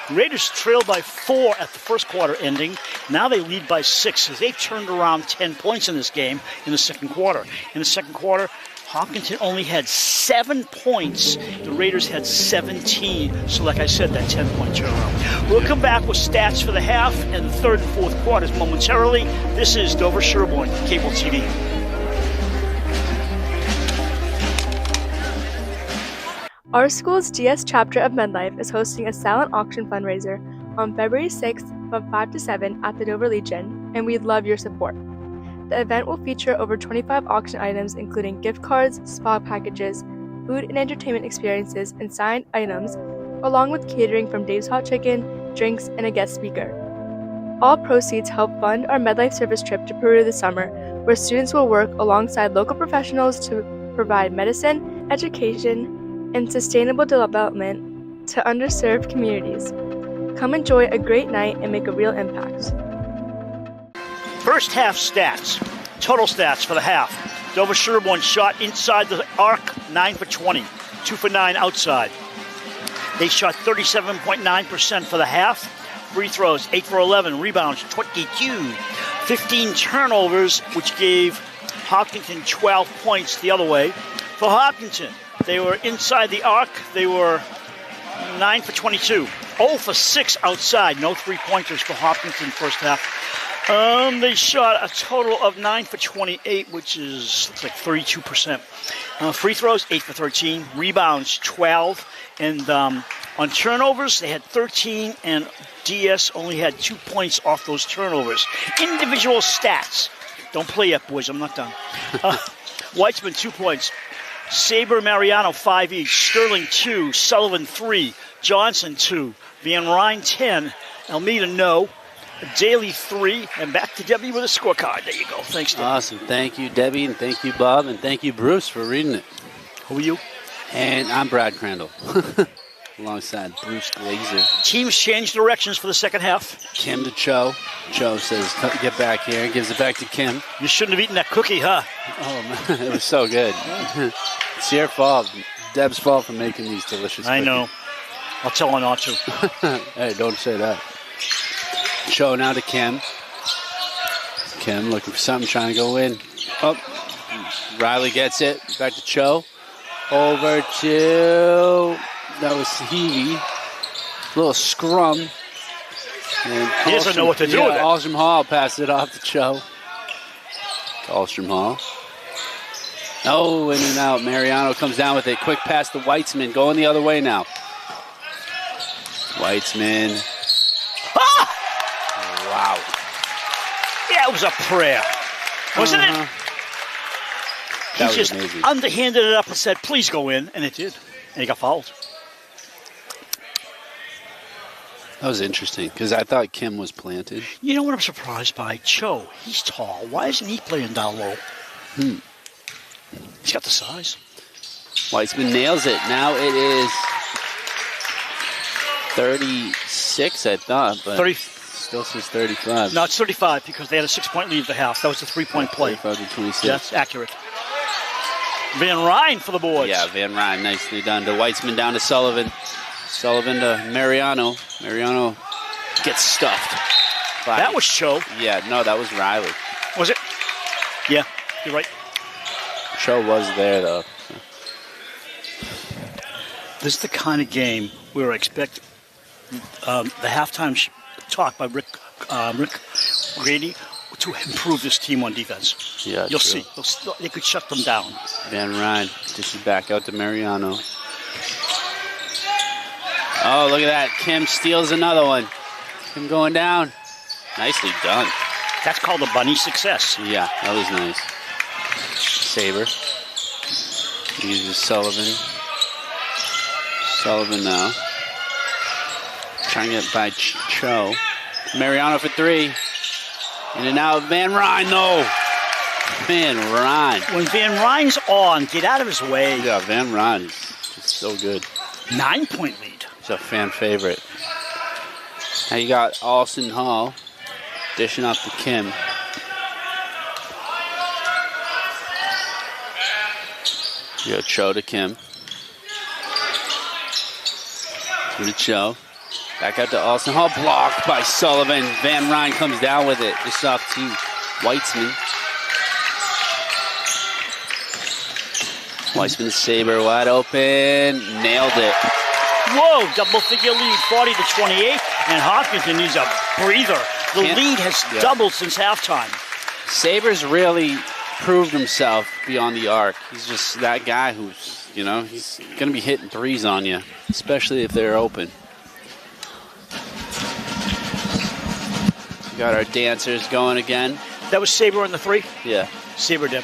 S2: Raiders trailed by 4 at the first quarter ending. Now they lead by 6 as they've turned around 10 points in this game in the second quarter. In the second quarter, Hopkinton only had 7 points. The Raiders had 17. So like I said, that 10-point turnaround. We'll come back with stats for the half and the third and fourth quarters momentarily. This is Dover-Sherborn Cable TV.
S3: Our school's GS chapter of MedLife is hosting a silent auction fundraiser on February 6th from 5 to 7 at the Dover Legion, and we'd love your support. The event will feature over 25 auction items including gift cards, spa packages, food and entertainment experiences and signed items, along with catering from Dave's Hot Chicken, drinks, and a guest speaker. All proceeds help fund our MedLife service trip to Peru this summer, where students will work alongside local professionals to provide medicine, education, and sustainable development to underserved communities. Come enjoy a great night and make a real impact.
S2: First half stats, total stats for the half. Dover-Sherborn shot inside the arc, 9 for 20, 2 for 9 outside. They shot 37.9% for the half. Free throws, 8 for 11, rebounds, 22. 15 turnovers, which gave Hopkinton 12 points the other way. For Hopkinton, they were inside the arc. They were 9 for 22. 0 for 6 outside. No three-pointers for Hopkinton first half. They shot a total of 9 for 28, which looks like 32%. Free throws, 8 for 13. Rebounds, 12. And on turnovers, they had 13, and DS only had 2 points off those turnovers. Individual stats. Don't play yet, boys. I'm not done. Weitzman, 2 points. Saber, Mariano, 5 each. Sterling, 2. Sullivan, 3. Johnson, 2. Van Ryn, 10. Almeida, no. Daly, 3. And back to Debbie with a scorecard. There you go. Thanks, Debbie.
S1: Awesome. Thank you, Debbie, and thank you, Bob, and thank you, Bruce, for reading it.
S2: Who are you?
S1: And I'm Brad Crandall, alongside Bruce Glazer.
S2: Teams change directions for the second half.
S1: Kim to Cho. Cho says, get back here, and gives it back to Kim.
S2: You shouldn't have eaten that cookie, huh?
S1: Oh, man, it was so good. It's your fault. Deb's fault for making these delicious cookies.
S2: I know. I'll tell her not to.
S1: Hey, don't say that. Cho now to Kim. Kim looking for something, trying to go in. Oh, Riley gets it. Back to Cho. Over to, that was Heavey. Little scrum. And
S2: he doesn't know what to do with it.
S1: Alstrom Hall passed it off to Cho. Alstrom Hall. Oh, in and out. Mariano comes down with it. Quick pass to Weitzman. Going the other way now. Weitzman.
S2: Ah!
S1: Wow.
S2: Yeah, it was a prayer. Wasn't it? He just
S1: amazing.
S2: Underhanded it up and said, please go in, and it did. And he got fouled.
S1: That was interesting, because I thought Kim was planted.
S2: You know what I'm surprised by? Cho, he's tall. Why isn't he playing down low? He's got the size.
S1: Weitzman nails it. Now it is 36, I thought, but
S2: 30.
S1: Still says 35.
S2: No, it's 35 because they had a 6-point lead at the half. That was a 3-point play.
S1: 35 to 26.
S2: That's accurate. Van Ryn for the boards.
S1: Yeah, Van Ryn, nicely done. To Weitzman, down to Sullivan. Sullivan to Mariano. Mariano gets stuffed.
S2: That was Cho.
S1: Yeah, no, that was Riley.
S2: Was it? Yeah, you're right.
S1: Cho was there, though.
S2: This is the kind of game we were expecting. The halftime talk by Rick Grady to improve this team on defense.
S1: Yeah,
S2: you'll
S1: true.
S2: see. They could shut them down.
S1: Van Ryn dishes back out to Mariano. Oh, look at that. Kim steals another one. Kim going down. Nicely done.
S2: That's called a bunny success.
S1: Yeah, that was nice. Saber. Uses Sullivan. Sullivan now. Trying to get by Cho. Mariano for 3. In and out. Van Ryn, no. Van Ryn.
S2: When Van Ryn's on, get out of his way.
S1: Yeah, Van Ryn is so good.
S2: 9-point lead.
S1: He's a fan favorite. Now you got Alston Hall dishing off to Kim. You got Cho to Kim. To Cho. Back out to Alston Hall. Blocked by Sullivan. Van Ryn comes down with it. This off to Weitzman. Weitzman Saber wide open. Nailed it.
S2: Whoa, double-figure lead, 40 to 28, and Hopkinton needs a breather. The lead has doubled since halftime.
S1: Saber's really proved himself beyond the arc. He's just that guy who's, he's going to be hitting threes on you, especially if they're open. We got our dancers going again.
S2: That was Saber on the 3?
S1: Yeah.
S2: Saber did.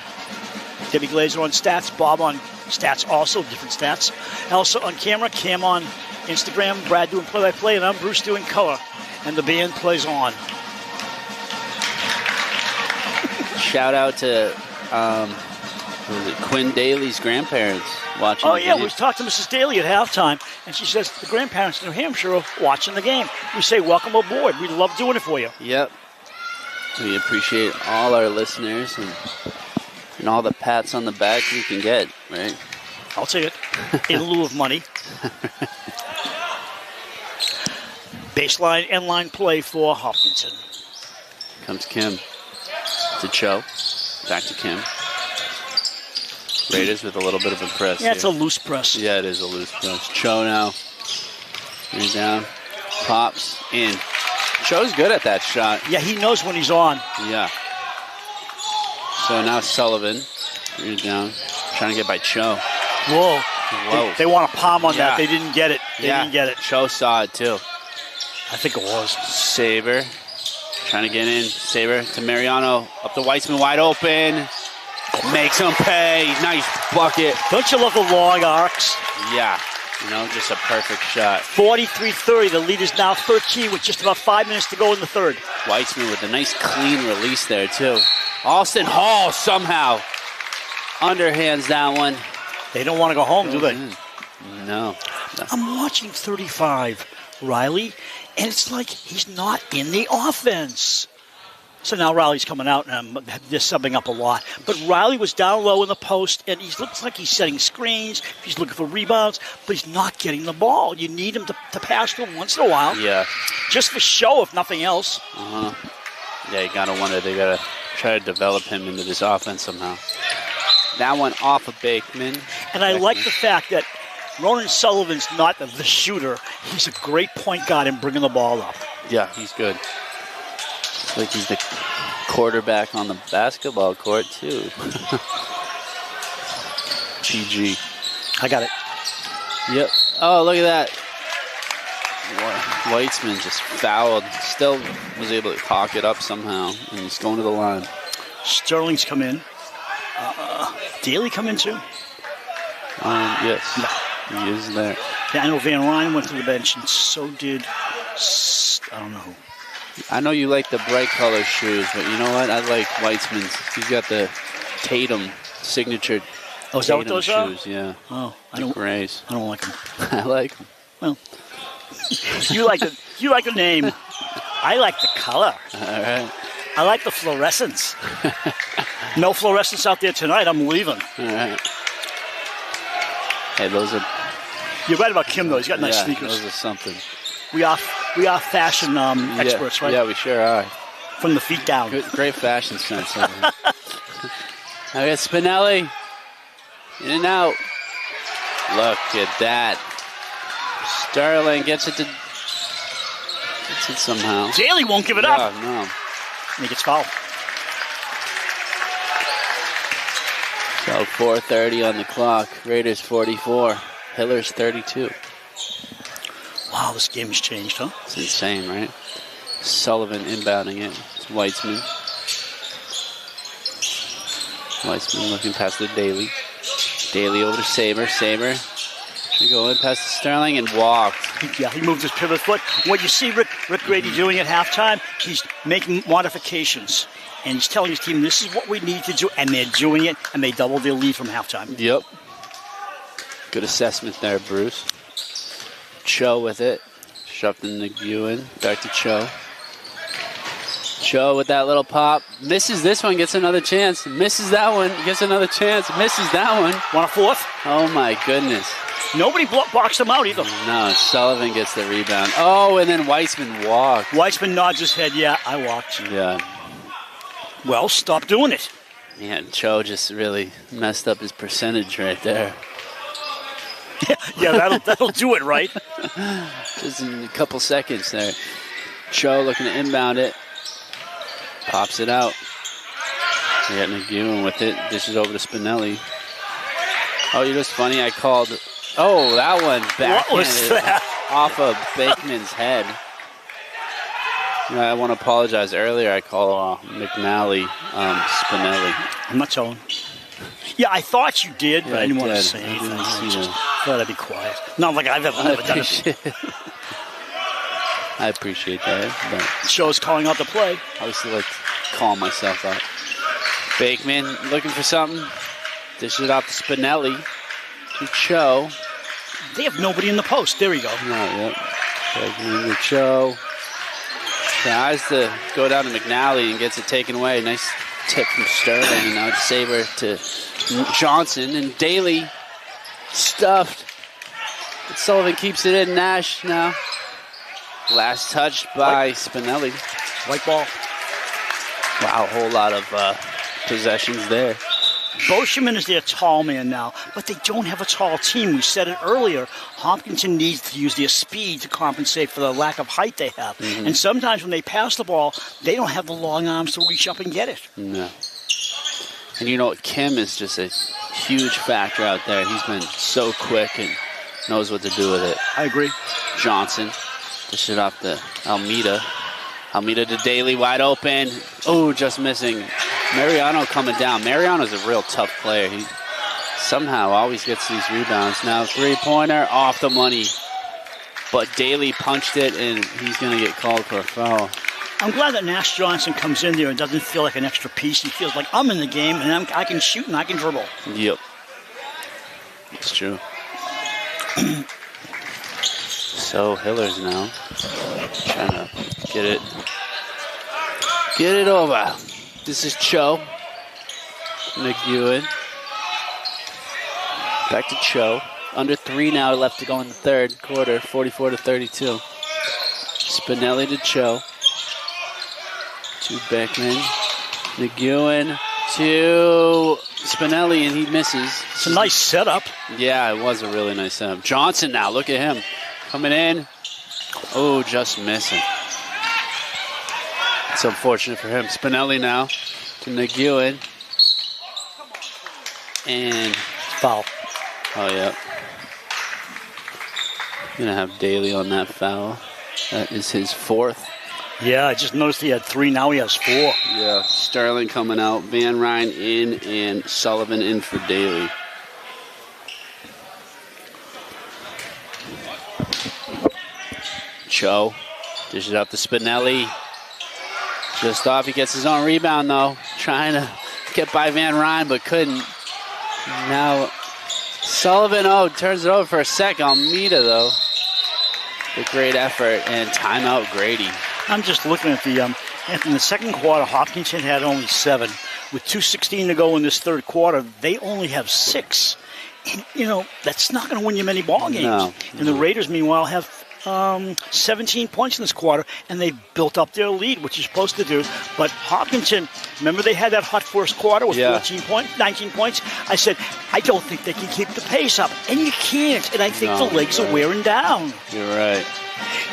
S2: Debbie Glazer on stats, Bob on Stats also, different stats. Also on camera, Cam on Instagram, Brad doing play-by-play, and I'm Bruce doing color. And the band plays on.
S1: Shout out to was it Quinn Daly's grandparents watching the game.
S2: We talked to Mrs. Daly at halftime, and she says the grandparents in New Hampshire are watching the game. We say, welcome aboard. We love doing it for you.
S1: Yep. We appreciate all our listeners and all the pats on the back we can get, right?
S2: I'll take it in lieu of money. Baseline, end line play for Hopkinton.
S1: Comes Kim to Cho. Back to Kim. Raiders with a little bit of a press.
S2: Yeah, it's a loose press.
S1: Yeah, it is a loose press. Cho now. He's down. Pops in. Cho's good at that shot.
S2: Yeah, he knows when he's on.
S1: Yeah. So now Sullivan. He's down. Trying to get by Cho.
S2: Whoa. They want a palm on that. They didn't get it. They didn't get it.
S1: Cho saw it too.
S2: I think it was.
S1: Saber. Trying to get in. Saber to Mariano. Up to Weitzman wide open. Makes him pay. Nice bucket.
S2: Don't you love the long arcs?
S1: Yeah. Just a perfect shot.
S2: 43-30. The lead is now 13 with just about 5 minutes to go in the third.
S1: Weitzman with a nice clean release there, too. Austin Hall somehow underhands that one.
S2: They don't want to go home, do they?
S1: No.
S2: I'm watching 35, Riley, and it's like he's not in the offense. So now Riley's coming out, and they're subbing up a lot. But Riley was down low in the post, and he looks like he's setting screens. He's looking for rebounds, but he's not getting the ball. You need him to pass to him once in a while.
S1: Yeah.
S2: Just for show, if nothing else.
S1: Yeah, you got to wonder. They got to try to develop him into this offense somehow. That one off of Bakeman.
S2: And I like the fact that Ronan Sullivan's not the shooter. He's a great point guard in bringing the ball up.
S1: Yeah, he's good. Like he's the quarterback on the basketball court, too. GG.
S2: I got it.
S1: Yep. Oh, look at that. Weitzman just fouled. Still was able to cock it up somehow. And he's going to the line.
S2: Sterling's come in. Daly come in, too?
S1: Yes. No. He is there.
S2: Yeah, I know Van Ryn went to the bench, and so did, I don't know who.
S1: I know you like the bright color shoes, but you know what? I like Weitzman's. He's got the Tatum signature.
S2: Oh, is that what those
S1: shoes?
S2: are?
S1: Yeah.
S2: Oh,
S1: I don't. Grays.
S2: I don't like them.
S1: I like them.
S2: Well, you like the name. I like the color.
S1: All right.
S2: I like the fluorescence. No fluorescence out there tonight. I'm leaving.
S1: All right. Hey, those are.
S2: You're right about Kim though. He's got nice sneakers.
S1: Those are something.
S2: We are fashion experts, right?
S1: Yeah, we sure are.
S2: From the feet down.
S1: Great fashion sense. I got Spinelli. In and out. Look at that. Sterling gets it somehow.
S2: Daly won't give it up.
S1: No.
S2: And he gets fouled.
S1: So 4:30 on the clock. Raiders 44. Hillers 32.
S2: Wow, this game has changed, huh?
S1: It's insane, right? Sullivan inbounding it. It's Weitzman. Weitzman looking past the Daly. Daly over to Saber. Saber should go in past the Sterling and walked.
S2: Yeah, he moved his pivot foot. What you see Rick Grady doing at halftime, he's making modifications. And he's telling his team, this is what we need to do. And they're doing it, and they double their lead from halftime.
S1: Yep. Good assessment there, Bruce. Cho with it. Shoved in the Ewan. Back to Cho. Cho with that little pop. Misses this one, gets another chance. Misses that one, gets another chance. Misses that one.
S2: Want a fourth?
S1: Oh, my goodness.
S2: Nobody boxed him out either.
S1: No, Sullivan gets the rebound. Oh, and then Weitzman walked.
S2: Weitzman nods his head. Yeah, I walked.
S1: Yeah.
S2: Well, stop doing it.
S1: Yeah, Cho just really messed up his percentage right there.
S2: Yeah, that'll do it, right?
S1: Just in a couple seconds there. Cho looking to inbound it. Pops it out. Yeah, McEwen with it. Dishes over to Spinelli. Oh, you know what's funny? I called... Oh, that one backhanded.
S2: What was that?
S1: Off of Bakeman's head. I want to apologize. Earlier I called McNally Spinelli.
S2: I'm not telling. Yeah, I thought you did, but
S1: Yeah,
S2: I didn't
S1: I
S2: want to
S1: did.
S2: say
S1: I
S2: anything.
S1: didn't
S2: I
S1: see
S2: just
S1: that.
S2: thought I'd be quiet. Not like I've ever
S1: I
S2: done it.
S1: appreciate it. I appreciate that. But
S2: Show's calling out the play.
S1: I always like to call myself out. Bakeman looking for something. Dish it off to Spinelli. To Cho.
S2: They have nobody in the post. There you go.
S1: No, yep. Bakeman to Cho. Tries to go down to McNally and gets it taken away. Nice tip from Sterling. And now it's Saber to Johnson. And Daly stuffed. But Sullivan keeps it in. Nash now. Last touch by Spinelli.
S2: White ball.
S1: Wow, a whole lot of possessions there.
S2: Boschman is their tall man now, but they don't have a tall team. We said it earlier. Hopkinton needs to use their speed to compensate for the lack of height they have.
S1: Mm-hmm.
S2: And sometimes when they pass the ball, they don't have the long arms to reach up and get it.
S1: No. And you know what? Kim is just a huge factor out there. He's been so quick and knows what to do with it.
S2: I agree.
S1: Johnson. Dish it off to Almeida. Almeida to Daly, wide open. Oh, just missing. Mariano coming down. Mariano's a real tough player. He somehow always gets these rebounds. Now three-pointer off the money. But Daly punched it, and he's going to get called for a foul.
S2: I'm glad that Nash Johnson comes in there and doesn't feel like an extra piece. He feels like I'm in the game, and I can shoot and I can dribble.
S1: Yep. It's true. So Hillers now trying to get it over. This is Cho. McEwen. Back to Cho. Under 3 now left to go in the third quarter. 44-32. Spinelli to Cho. To Beckman. McEwen to Spinelli, and he misses.
S2: It's a nice setup.
S1: Yeah, it was a really nice setup. Johnson now, look at him. Coming in. Oh, just missing. It's unfortunate for him. Spinelli now to McEwen. And
S2: Foul.
S1: oh, yeah. Gonna have Daly on that foul. That is his fourth.
S2: Yeah, I just noticed he had 3. Now he has 4.
S1: Yeah. Sterling coming out. Van Ryn in and Sullivan in for Daly. Cho dishes out to Spinelli. Just off. He gets his own rebound, though. Trying to get by Van Ryn, but couldn't. Now, Sullivan, turns it over for a sec. Almeida, though. The great effort and timeout Grady.
S2: I'm just looking at the in the second quarter, Hopkinton had only 7. With 2:16 to go in this third quarter, they only have 6. And, that's not going to win you many ball games.
S1: No.
S2: And the Raiders, meanwhile, have 17 points in this quarter, and they built up their lead, which you're supposed to do. But Hopkinton, remember they had that hot first quarter with 19 points? I said, I don't think they can keep the pace up. And you can't. And I think the legs are wearing down.
S1: You're right.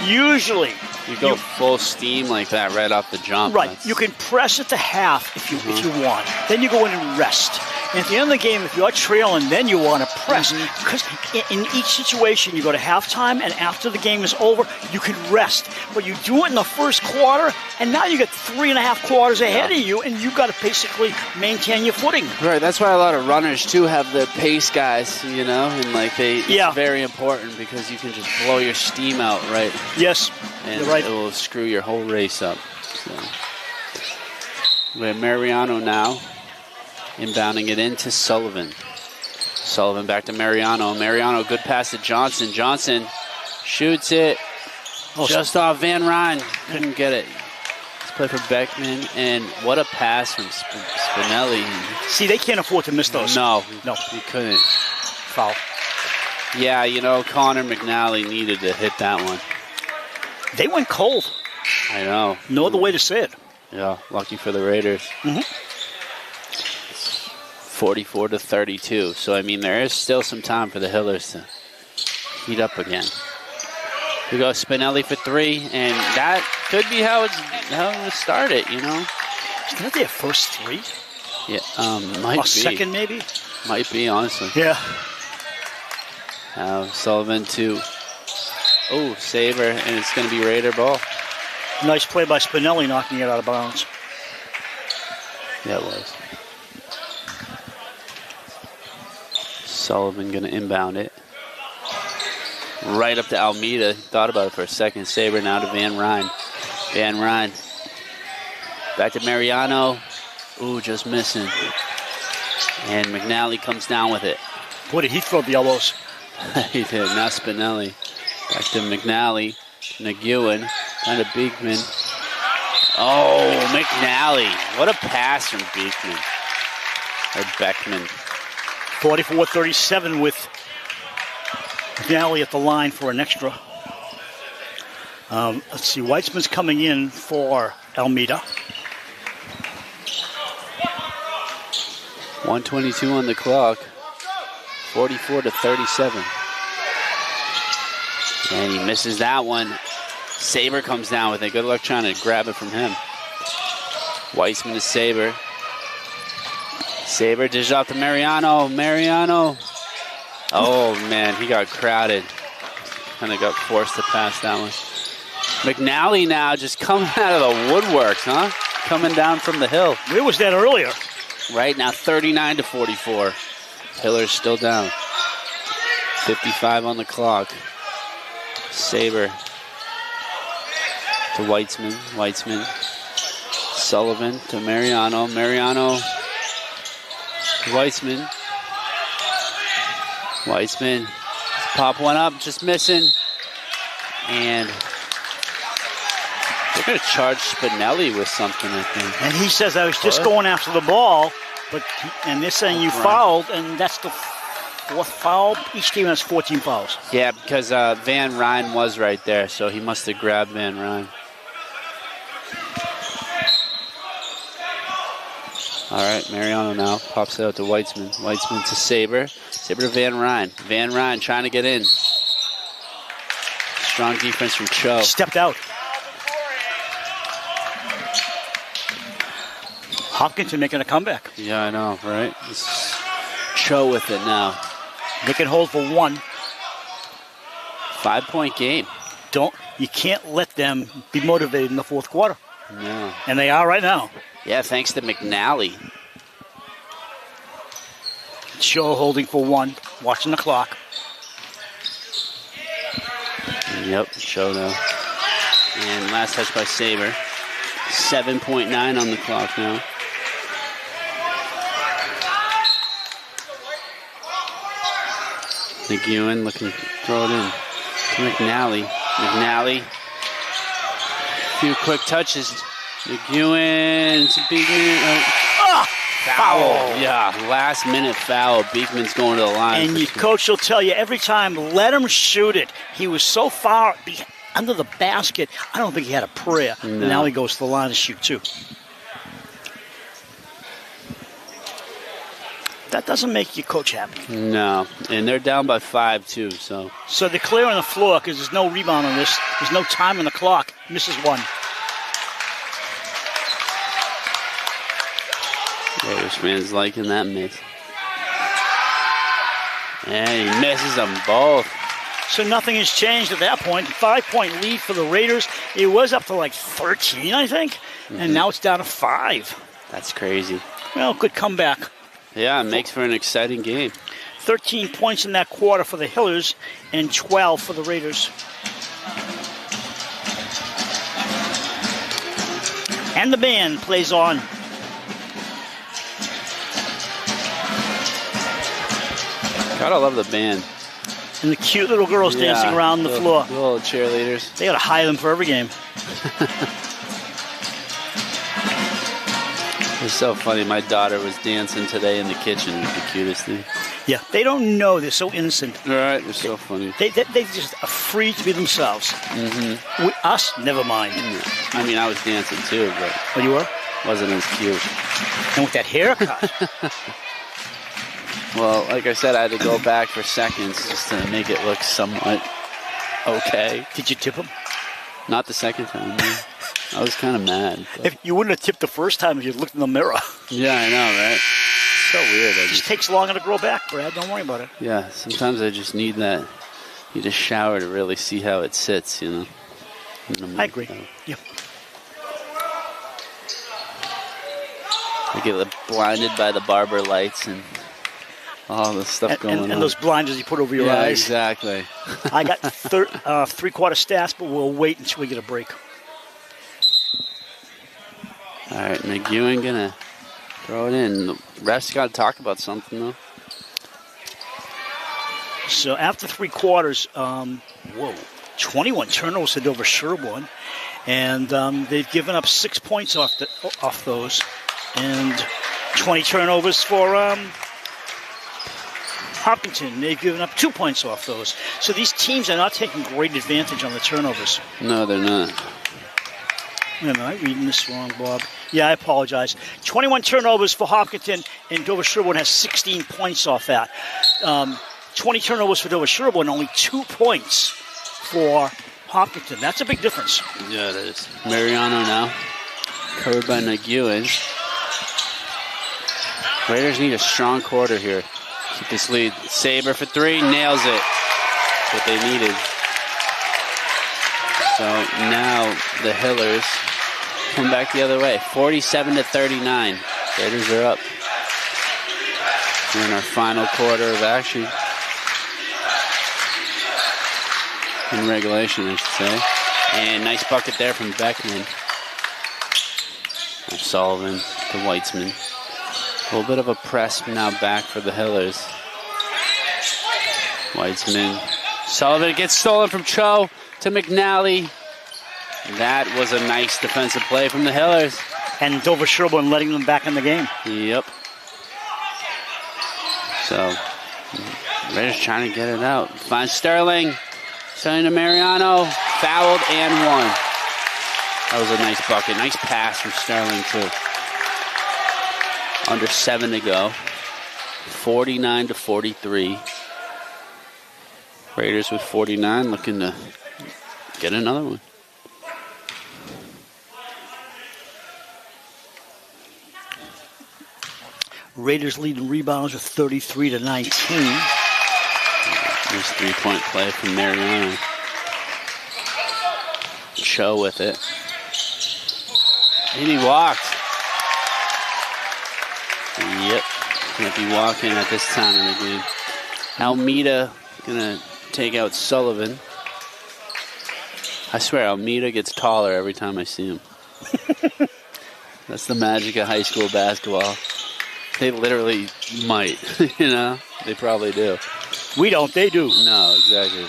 S2: Usually.
S1: You go full steam like that right off the jump.
S2: Right. You can press at the half if you want. Then you go in and rest. And at the end of the game, if you're trailing, then you want to press. Because in each situation, you go to halftime, and after the game is over, you can rest. But you do it in the first quarter, and now you get 3.5 quarters ahead of you, and you've got to basically maintain your footing.
S1: Right. That's why a lot of runners, too, have the pace guys, and it's very important because you can just blow your steam out, right?
S2: Yes.
S1: And
S2: you're right.
S1: It will screw your whole race up. So. We have Mariano now. Inbounding it into Sullivan. Sullivan back to Mariano. Mariano, good pass to Johnson. Johnson shoots it just off Van Ryn. Couldn't get it. Let's play for Beckman. And what a pass from Spinelli.
S2: See, they can't afford to miss those.
S1: No, he couldn't.
S2: Foul.
S1: Yeah, Connor McNally needed to hit that one.
S2: They went cold.
S1: I know.
S2: No other way to say it.
S1: Yeah, lucky for the Raiders. 44-32. So, there is still some time for the Hillers to heat up again. We go Spinelli for 3, and that could be how it started, Is
S2: that their first 3?
S1: Yeah, might be.
S2: Second, maybe?
S1: Might be, honestly.
S2: Yeah.
S1: Sullivan to, Saber, and it's going to be Raider ball.
S2: Nice play by Spinelli knocking it out of bounds.
S1: Yeah, it was. Sullivan going to inbound it. Right up to Almeida. Thought about it for a second. Saber now to Van Ryn. Van Ryn. Back to Mariano. Ooh, just missing. And McNally comes down with it.
S2: Boy, did he throw the elbows.
S1: He did. Now Spinelli. Back to McNally. McEwen. Down to Beekman. Oh, McNally. What a pass from Beekman. Or Beckman.
S2: 44-37 with McNally at the line for an extra. Let's see. Weitzman's coming in for Almeida.
S1: 1:22 on the clock. 44-37. And he misses that one. Saber comes down with it. Good luck trying to grab it from him. Weitzman to Saber. Saber dishes off to Mariano. Mariano. Oh, man, he got crowded. Kind of got forced to pass that one. McNally now just coming out of the woodworks, huh? Coming down from the hill.
S2: Where was that earlier?
S1: Right now, 39-44. Hillers still down. 55 on the clock. Saber to Weitzman. Weitzman. Sullivan to Mariano. Mariano to Weitzman. Weitzman. Pop one up, just missing. And they're going to charge Spinelli with something, I think.
S2: And he says, I was just going after the ball, and they're saying you fouled, and that's the fourth foul. Each team has 14 fouls.
S1: Yeah, because Van Ryn was right there, so he must have grabbed Van Ryn. All right, Mariano now pops it out to Weitzman. Weitzman to Saber. Saber to Van Ryn. Van Ryn trying to get in. Strong defense from Cho.
S2: Stepped out. Hopkinton making a comeback.
S1: Yeah, I know, right? It's Cho with it now.
S2: They can hold for one.
S1: 5-point game.
S2: You can't let them be motivated in the fourth quarter.
S1: No.
S2: And they are right now.
S1: Yeah, thanks to McNally.
S2: Cho holding for one, watching the clock.
S1: Yep, Cho now. And last touch by Saber. 7.9 on the clock now. McEwen looking to throw it in to McNally. McNally. A few quick touches. McEwen to Beekman. Foul. Yeah, last minute foul. Beekman's going to the line.
S2: And your coach will tell you every time, let him shoot it. He was so far under the basket, I don't think he had a prayer.
S1: No.
S2: And now he goes to the line to shoot too. That doesn't make your coach happy.
S1: No, and they're down by 5 too, so.
S2: So they're clearing the floor because there's no rebound on this. There's no time on the clock. Misses one.
S1: Irishman's liking that miss. And he misses them both.
S2: So nothing has changed at that point. 5-point lead for the Raiders. It was up to like 13, I think. Mm-hmm. And now it's down to 5.
S1: That's crazy.
S2: Well, good comeback.
S1: Yeah, it makes for an exciting game.
S2: 13 points in that quarter for the Hillers and 12 for the Raiders. And the band plays on.
S1: Gotta love the band.
S2: And the cute little girls dancing around the floor.
S1: Little cheerleaders.
S2: They gotta hire them for every game.
S1: It's so funny. My daughter was dancing today in the kitchen. It was the cutest thing.
S2: Yeah, they don't know. They're so innocent.
S1: All right, they're so funny.
S2: They just are free to be themselves.
S1: Mm-hmm.
S2: With us, never mind.
S1: Yeah. I mean, I was dancing too, but...
S2: Oh, you were?
S1: Wasn't as cute.
S2: And with that haircut.
S1: Well, like I said, I had to go back for seconds just to make it look somewhat okay.
S2: Did you tip him?
S1: Not the second time. No. I was kind of mad.
S2: If you wouldn't have tipped the first time if you looked in the mirror.
S1: Yeah, I know, right? It's so weird.
S2: It just takes longer to grow back, Brad. Don't worry about it.
S1: Yeah, sometimes I just need that. Need a shower to really see how it sits, you know.
S2: I agree. Yeah.
S1: I get blinded by the barber lights and All the stuff going on.
S2: And those blinders you put over your eyes.
S1: Exactly.
S2: I got three-quarter stats, but we'll wait until we get a break.
S1: All right, McEwen going to throw it in. The ref's got to talk about something, though.
S2: So after 3 quarters, 21 turnovers to Dover-Sherborn. And they've given up 6 points off those. And 20 turnovers for Hopkinton. They've given up 2 points off those. So these teams are not taking great advantage on the turnovers.
S1: No, they're not.
S2: Am I reading this wrong, Bob? Yeah, I apologize. 21 turnovers for Hopkinton, and Dover-Sherborn has 16 points off that. 20 turnovers for Dover-Sherborn, only 2 points for Hopkinton. That's a big difference.
S1: Yeah, it is. Mariano now, covered by McEwen. Raiders need a strong quarter here. Keep this lead. Saber for 3, nails it. That's what they needed. So now the Hillers come back the other way. 47-39. Raiders are up. We're in our final quarter of action. In regulation, I should say. And nice bucket there from Beckman. And Sullivan to Weitzman. A little bit of a press now back for the Hillers. Weitzman. Sullivan gets stolen from Cho to McNally. That was a nice defensive play from the Hillers.
S2: And Dover-Sherborn letting them back in the game.
S1: Yep. So, Raiders trying to get it out. Finds Sterling. Sterling to Mariano. Fouled and one. That was a nice bucket. Nice pass from Sterling, too. Under 7 to go. 49-43. Raiders with 49, looking to get another one.
S2: Raiders leading rebounds with 33-19.
S1: Nice three-point play from Mariano. Cho with it. And he walked. Yep. Can't be walking at this time in the game. Almeida gonna take out Sullivan. I swear Almeida gets taller every time I see him. That's the magic of high school basketball. They literally might, you know? They probably do.
S2: We don't, they do.
S1: No, exactly.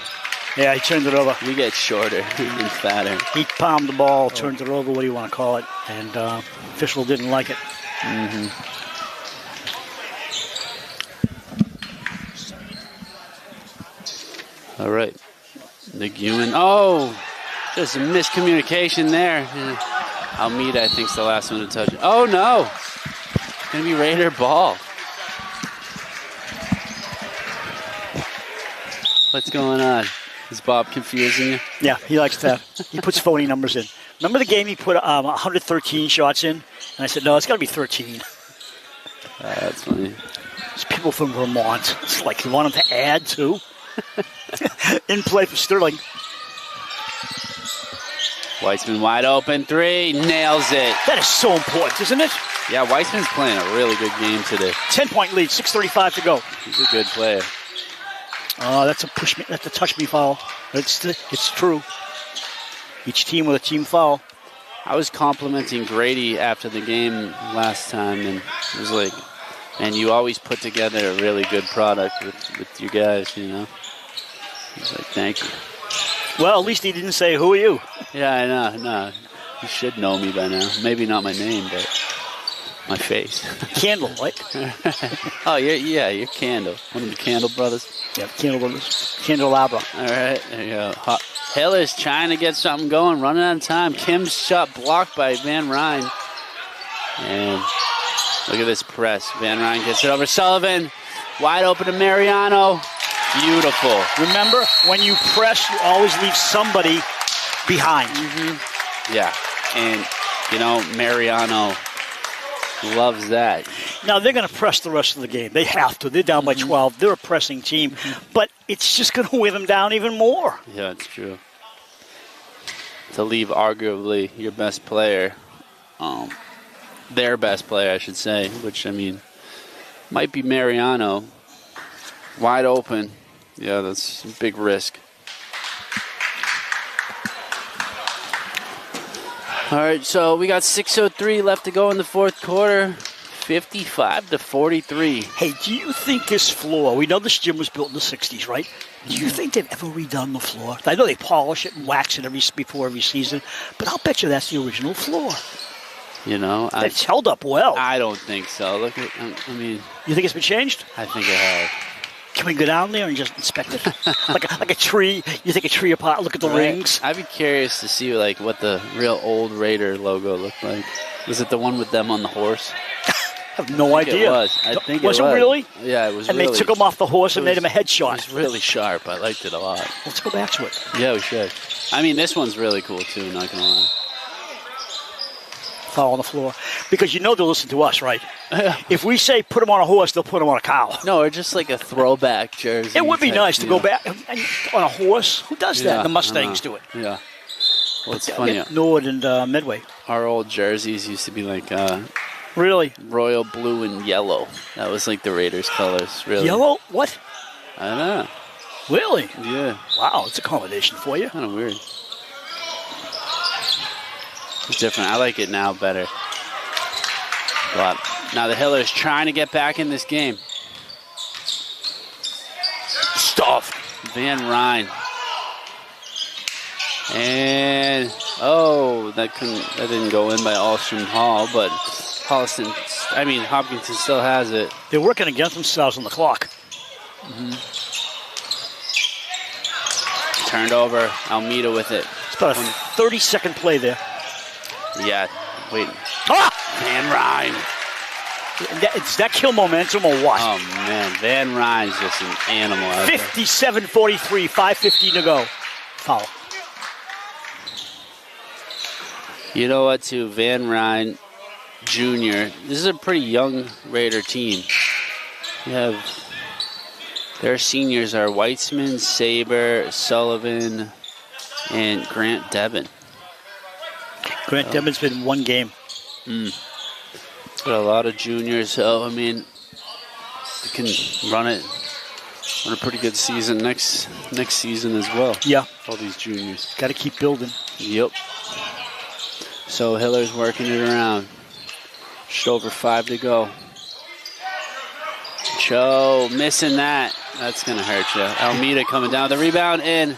S2: Yeah, he turned it over.
S1: We get shorter and fatter.
S2: He palmed the ball, turned it over, what do you want to call it? And official didn't like it.
S1: Mm-hmm. All right. McEwen. Oh, just a miscommunication there. Almeida, I think, is the last one to touch it. Oh, no. It's going to be Raider ball. What's going on? Is Bob confusing you?
S2: Yeah, he likes that. He puts phony numbers in. Remember the game he put 113 shots in? And I said, no, it's got to be 13.
S1: That's funny.
S2: It's people from Vermont. It's like you want him to add to. In play for Sterling.
S1: Weitzman wide open 3. Nails it.
S2: That is so important, isn't it?
S1: Yeah, Weitzman's playing a really good game today.
S2: 10-point lead, 6:35 to go.
S1: He's a good player.
S2: Oh, that's a push me. That's a touch me foul. It's true. Each team with a team foul.
S1: I was complimenting Grady after the game last time, and it was like, man, you always put together a really good product with you guys, you know. I was like, thank you.
S2: Well, at least he didn't say, who are you?
S1: Yeah, I know. No, you should know me by now. Maybe not my name, but my face.
S2: Candle, right?
S1: Oh, you're Candle. One of the Candle brothers.
S2: Yeah, Candle brothers. Candelabra.
S1: All right, there you go. Hill is trying to get something going, running out of time. Kim's shot blocked by Van Ryn. And look at this press. Van Ryn gets it over Sullivan. Wide open to Mariano. Beautiful.
S2: Remember, when you press, you always leave somebody behind.
S1: Mm-hmm. Yeah, and, you know, Mariano loves that.
S2: Now, they're going to press the rest of the game. They have to. They're down by 12. They're a pressing team. But it's just going to wear them down even more.
S1: Yeah, it's true. To leave arguably your best player, their best player, I should say, which, I mean, might be Mariano, Wide open. Yeah, that's a big risk. All right, so we got 6:03 left to go in the fourth quarter. 55-43.
S2: Hey, do you think this floor, we know this gym was built in the 60s, right? Do you think they've ever redone the floor? I know they polish it and wax it before every season, but I'll bet you that's the original floor.
S1: You know,
S2: it's held up well.
S1: I don't think so. Look at, I mean,
S2: you think it's been changed?
S1: I think it has.
S2: Can we go down there and just inspect it? like a tree? You take a tree apart, look at the rings?
S1: I'd be curious to see like what the real old Raider logo looked like. Was it the one with them on the horse?
S2: I have no idea.
S1: It was. I think it was.
S2: Was it really?
S1: Yeah, it was.
S2: And
S1: really,
S2: they took him off the horse and made him a headshot.
S1: It was really sharp. I liked it a lot.
S2: Let's go back to it.
S1: Yeah, we should. I mean, this one's really cool too. Not gonna lie.
S2: Foul on the floor, because you know they'll listen to us, right? If we say put him on a horse, they'll put him on a cow.
S1: No, or just like a throwback jersey.
S2: It would be nice to go back on a horse. Who does that?
S1: Yeah,
S2: The Mustangs do it.
S1: Yeah. Well, it's funny.
S2: Nord and Midway.
S1: Our old jerseys used to be like
S2: really
S1: royal blue and yellow. That was like the Raiders colors. Really.
S2: Yellow? What?
S1: I don't know.
S2: Really?
S1: Yeah.
S2: Wow, it's a combination for you.
S1: Kind of weird. It's different. I like it now better. But now the Hillers trying to get back in this game. Stuffed. Van Ryn. And that didn't go in by Alston Hall, but Hopkinton still has it.
S2: They're working against themselves on the clock.
S1: Mm-hmm. Turned over. Almeida with it.
S2: It's about a 30-second play there.
S1: Yeah, wait. Van Ryn.
S2: Does that kill momentum or what?
S1: Oh, man. Van Ryn's just an animal.
S2: 57-43, 5:15 to go. Foul.
S1: You know what, too? Van Ryn Jr. This is a pretty young Raider team. Their seniors are Weitzman, Saber, Sullivan, and Grant Devin.
S2: Grant Devin's been in one game.
S1: But a lot of juniors, so I mean, they can run a pretty good season next season as well.
S2: Yeah.
S1: All these juniors.
S2: Got to keep building.
S1: Yep. So Hiller's working it around. Just over 5 to go. Cho missing that. That's going to hurt you. Almeida coming down. The rebound in.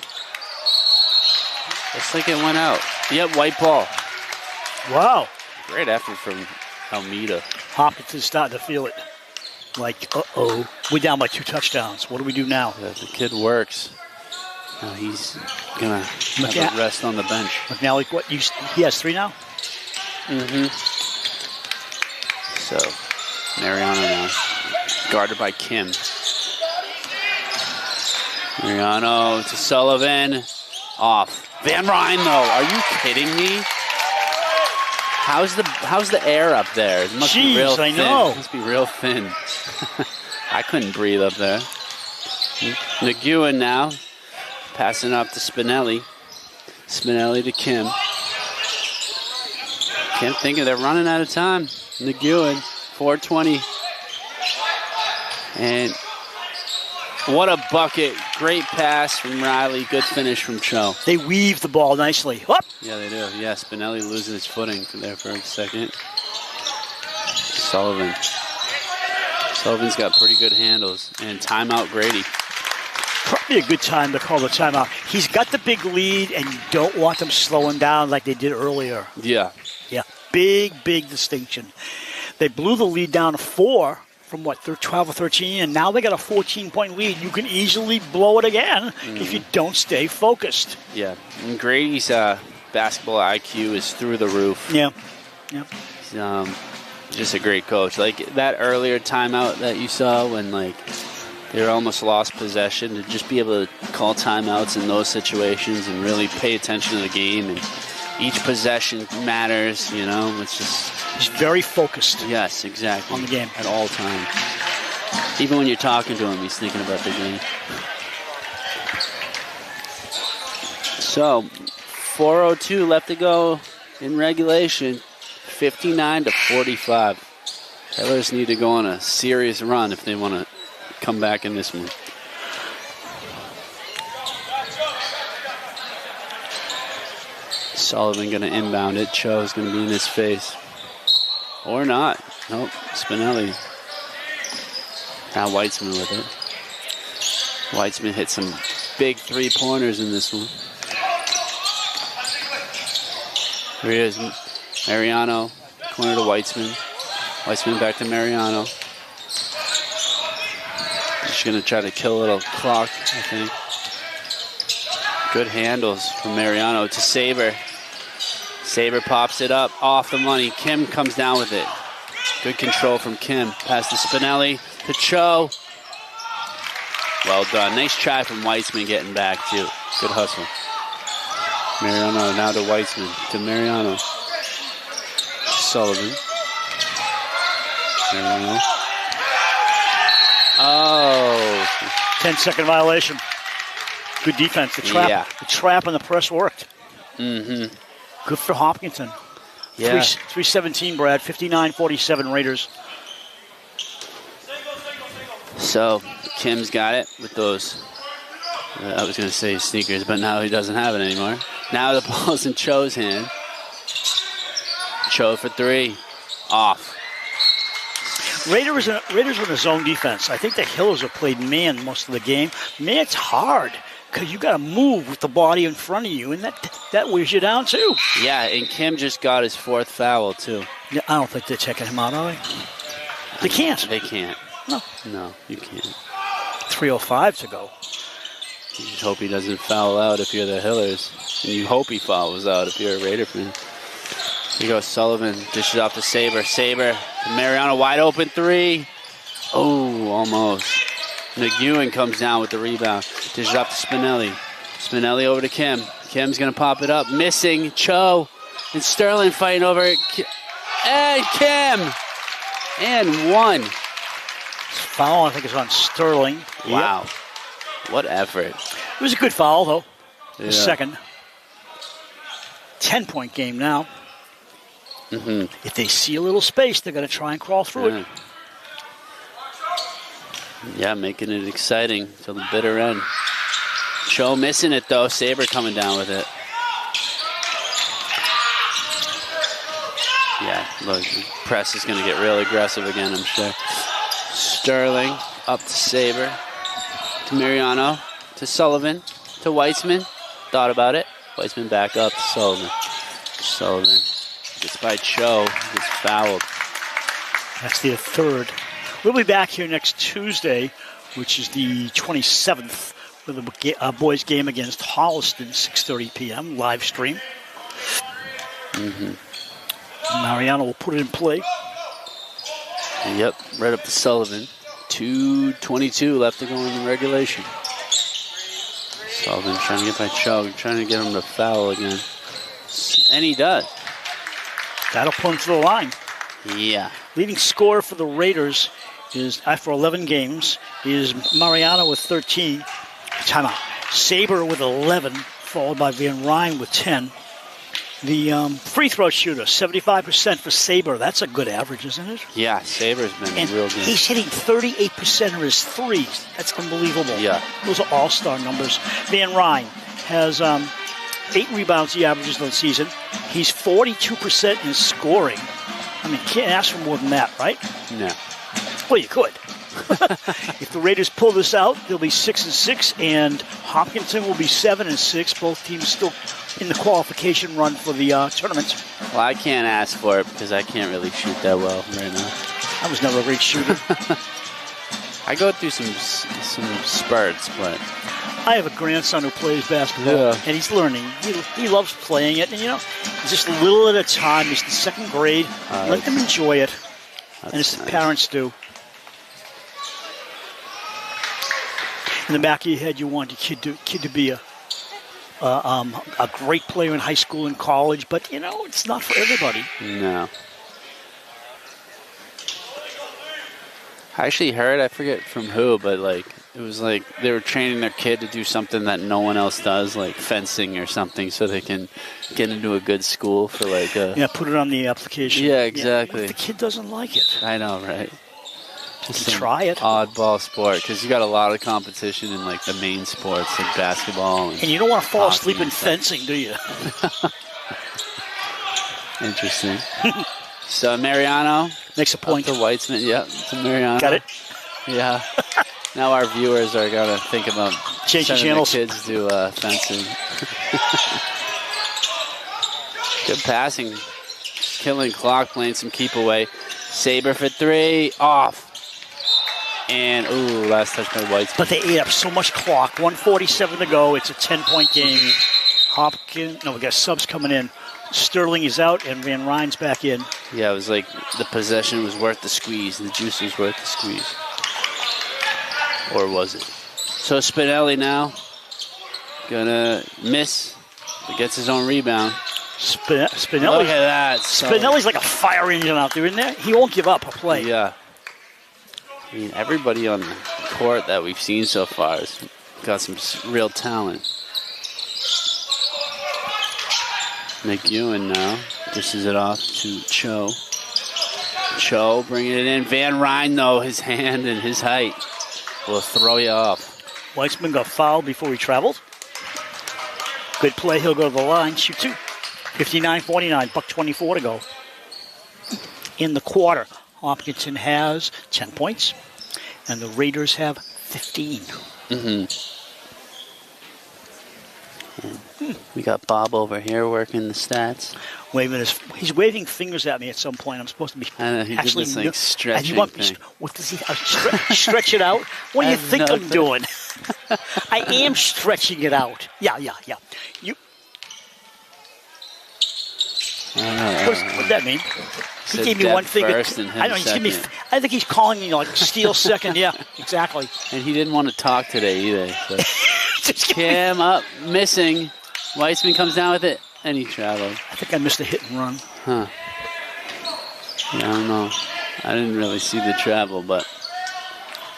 S1: Looks like it went out. Yep, white ball.
S2: Wow.
S1: Great effort from Almeida.
S2: Hopkinton's starting to feel it. Like, uh-oh. We're down by 2 touchdowns. What do we do now?
S1: Yeah, the kid works. He's going to have a rest on the bench.
S2: McNally, he has 3 now?
S1: Mm-hmm. So, Mariano now. Guarded by Kim. Mariano to Sullivan. Off. Van Ryn, though. Are you kidding me? How's the air up there? It must be real thin.
S2: I know.
S1: It must be real thin. I couldn't breathe up there. McEwen now. Passing up to Spinelli. Spinelli to Kim. Can't think of they're running out of time. McEwen, 4:20. And what a bucket. Great pass from Riley. Good finish from Cho.
S2: They weave the ball nicely. Whoop.
S1: Yeah, they do. Yeah, Spinelli losing his footing there for a second. Sullivan's got pretty good handles. And timeout Grady.
S2: Probably a good time to call the timeout. He's got the big lead, and you don't want them slowing down like they did earlier.
S1: Yeah.
S2: Yeah, big distinction. They blew the lead down to 4 from 12 or 13, and now they got a 14-point lead. You can easily blow it again if you don't stay focused.
S1: Yeah, and Grady's basketball IQ is through the roof.
S2: Yeah.
S1: He's just a great coach. Like that earlier timeout that you saw when they almost lost possession, to just be able to call timeouts in those situations and really pay attention to the game, and each possession matters, it's just...
S2: He's very focused.
S1: Yes, exactly.
S2: On the game.
S1: At all times. Even when you're talking to him, he's thinking about the game. So, 4:02 left to go in regulation. 59-45. Hillers need to go on a serious run if they want to come back in this one. Sullivan going to inbound it. Cho's going to be in his face. Or not. Nope. Spinelli. Now Weitzman with it. Weitzman hit some big three-pointers in this one. Here he is. Mariano. Corner to Weitzman. Weitzman back to Mariano. Just going to try to kill a little clock, I think. Good handles from Mariano to Saber. Saber pops it up off the money. Kim comes down with it. Good control from Kim. Pass to Spinelli to Cho. Well done. Nice try from Weitzman getting back too. Good hustle. Mariano now to Weitzman. To Mariano. Sullivan. Mariano. Oh.
S2: 10-second violation. Good defense. The trap and the press worked.
S1: Mm-hmm.
S2: Good for Hopkinton.
S1: Yeah.
S2: 3:17, Brad. 59-47 Raiders.
S1: So Kim's got it with those. I was going to say sneakers, but now he doesn't have it anymore. Now the ball's in Cho's hand. Cho for three. Off.
S2: Raiders were in a zone defense. I think the Hillers have played man most of the game. Man's hard because you got to move with the body in front of you, and that wears you down too.
S1: Yeah, and Kim just got his fourth foul too.
S2: Yeah, I don't think they're checking him out, are they? They can't.
S1: They can't.
S2: No,
S1: you can't.
S2: 3:05 to go.
S1: You just hope he doesn't foul out if you're the Hillers, and you hope he fouls out if you're a Raider fan. Here goes Sullivan, dishes off to Saber. Saber to Mariano, wide open three. Oh, almost. McEwen comes down with the rebound. Dishes off to Spinelli. Spinelli over to Kim. Kim's going to pop it up. Missing Cho and Sterling fighting over it. And Kim. And one.
S2: Foul, I think, is on Sterling.
S1: Wow. Yep. What effort.
S2: It was a good foul, though.
S1: Yeah.
S2: The second. 10-point game now.
S1: Mm-hmm.
S2: If they see a little space, they're going to try and crawl through it.
S1: Yeah, making it exciting till the bitter end. Cho missing it, though. Saber coming down with it. Yeah, look, the press is going to get real aggressive again, I'm sure. Sterling up to Saber. To Mariano. To Sullivan. To Weitzman. Thought about it. Weitzman back up to Sullivan. Sullivan gets by Cho. Gets fouled.
S2: That's the third. We'll be back here next Tuesday, which is the 27th, with a boys' game against Holliston, 6:30 p.m. live stream.
S1: Mm-hmm.
S2: Mariano will put it in play.
S1: Yep, right up to Sullivan. 2:22 left to go in the regulation. Sullivan trying to get by Cho, trying to get him to foul again. And he does.
S2: That'll pull him to the line.
S1: Yeah.
S2: Leading scorer for the Raiders is, after 11 games, is Mariano with 13. Timeout. Saber with 11, followed by Van Ryn with 10. The free throw shooter, 75% for Saber. That's a good average, isn't it?
S1: Yeah, Saber's been real good.
S2: He's hitting 38% of his threes. That's unbelievable.
S1: Yeah.
S2: Those are all-star numbers. Van Ryn has 8 rebounds he averages on the season. He's 42% in scoring. I mean, can't ask for more than that, right?
S1: No.
S2: Well, you could. If the Raiders pull this out, they'll be 6-6, and Hopkinton will be 7-6. Both teams still in the qualification run for the tournament.
S1: Well, I can't ask for it because I can't really shoot that well right now.
S2: I was never a great shooter.
S1: I go through some spurts, but
S2: I have a grandson who plays basketball, and he's learning. He loves playing it, and just a little at a time. He's in second grade. Let them enjoy it, and as nice. Parents do. In the back of your head, you want your kid to be a great player in high school and college, but it's not for everybody.
S1: No. I actually heard, I forget from who, but it was like they were training their kid to do something that no one else does, like fencing or something, so they can get into a good school for
S2: put it on the application.
S1: Yeah, exactly.
S2: What if the kid doesn't like it?
S1: I know, right? Just
S2: try it.
S1: Oddball sport, because you got a lot of competition in the main sports like basketball.
S2: And you don't want to fall asleep in fencing, do you?
S1: Interesting. So Mariano
S2: makes a point
S1: to Weitzman. Yep, to Mariano.
S2: Got it.
S1: Yeah. Now our viewers are gonna think about
S2: changing
S1: sending
S2: channels.
S1: their kids to fencing. Good passing, killing clock, playing some keep away. Saber for 3, off. And ooh, last touch by Weitzman.
S2: But they ate up so much clock. 1:47 to go. It's a 10-point game. Hopkins. No, we got subs coming in. Sterling is out and Van Ryn's back in.
S1: Yeah, it was like the possession was worth the squeeze. The juice was worth the squeeze. Or was it? So Spinelli now gonna miss, but gets his own rebound.
S2: Spinelli.
S1: Look at that.
S2: Spinelli's like a fire engine out there, isn't there? He won't give up a play.
S1: Yeah. I mean, everybody on the court that we've seen so far has got some real talent. McEwen now dishes it off to Cho. Cho bringing it in. Van Ryn, though, his hand and his height will throw you off.
S2: Weitzman got fouled before he traveled. Good play. He'll go to the line. Shoot 2. 59-49. $1:24 to go. In the quarter, Hopkinton has 10 points, and the Raiders have 15.
S1: We got Bob over here working the stats.
S2: He's waving fingers at me at some point. I'm supposed to be
S1: I know, he
S2: actually
S1: did this like stretching thing.
S2: What does he stretch it out? What do you think I'm doing? I am stretching it out. Yeah. You. What does that mean? He gave me one finger. I know. He's giving me. I think he's calling me like steal second. Yeah, exactly.
S1: And he didn't want to talk today either. So. Kim up, missing. Weitzman comes down with it, and he traveled.
S2: I think I missed a hit and run.
S1: Huh. Yeah, I don't know. I didn't really see the travel, but...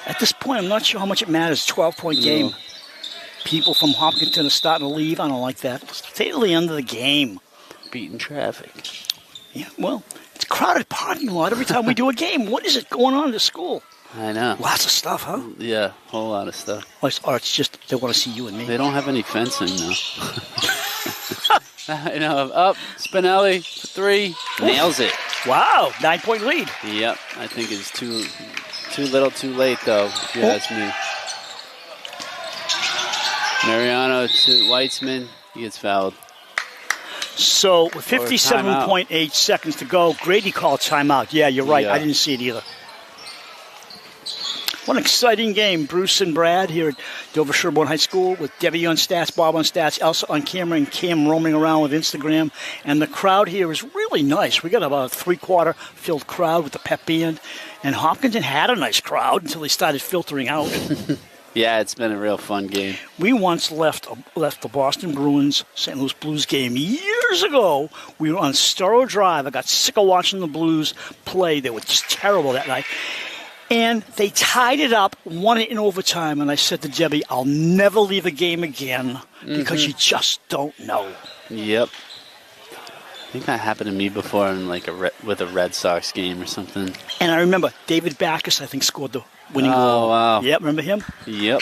S2: At this point, I'm not sure how much it matters. 12-point game. People from Hopkinton are starting to leave. I don't like that. Stay till the end of the game.
S1: Beating traffic.
S2: Yeah, well, it's a crowded parking lot every time we do a game. What is it going on at the school?
S1: I know.
S2: Lots of stuff, huh?
S1: Yeah, a whole lot of stuff.
S2: Or it's just they want to see you and me.
S1: They don't have any fencing, though. I know. Up, Spinelli, 3, nails it.
S2: Wow, 9-point lead.
S1: Yep, I think it's too little too late, though, if you ask me. Mariano to Weitzman, he gets fouled.
S2: So, with 57.8 seconds to go, Grady called timeout. Yeah, you're right.
S1: Yeah.
S2: I didn't see it either. What an exciting game. Bruce and Brad here at Dover-Sherborn High School with Debbie on stats, Bob on stats, Elsa on camera, and Cam roaming around with Instagram. And the crowd here is really nice. We got about a 3/4 filled crowd with the pep band. And Hopkinton had a nice crowd until they started filtering out.
S1: Yeah, it's been a real fun game.
S2: We once left the Boston Bruins St. Louis Blues game years ago. We were on Storrow Drive. I got sick of watching the Blues play. They were just terrible that night. And they tied it up, won it in overtime. And I said to Debbie, I'll never leave a game again because you just don't know.
S1: Yep. I think that happened to me before in like with a Red Sox game or something.
S2: And I remember David Backus, I think, scored the winning goal.
S1: Oh, wow.
S2: Yep, remember him?
S1: Yep.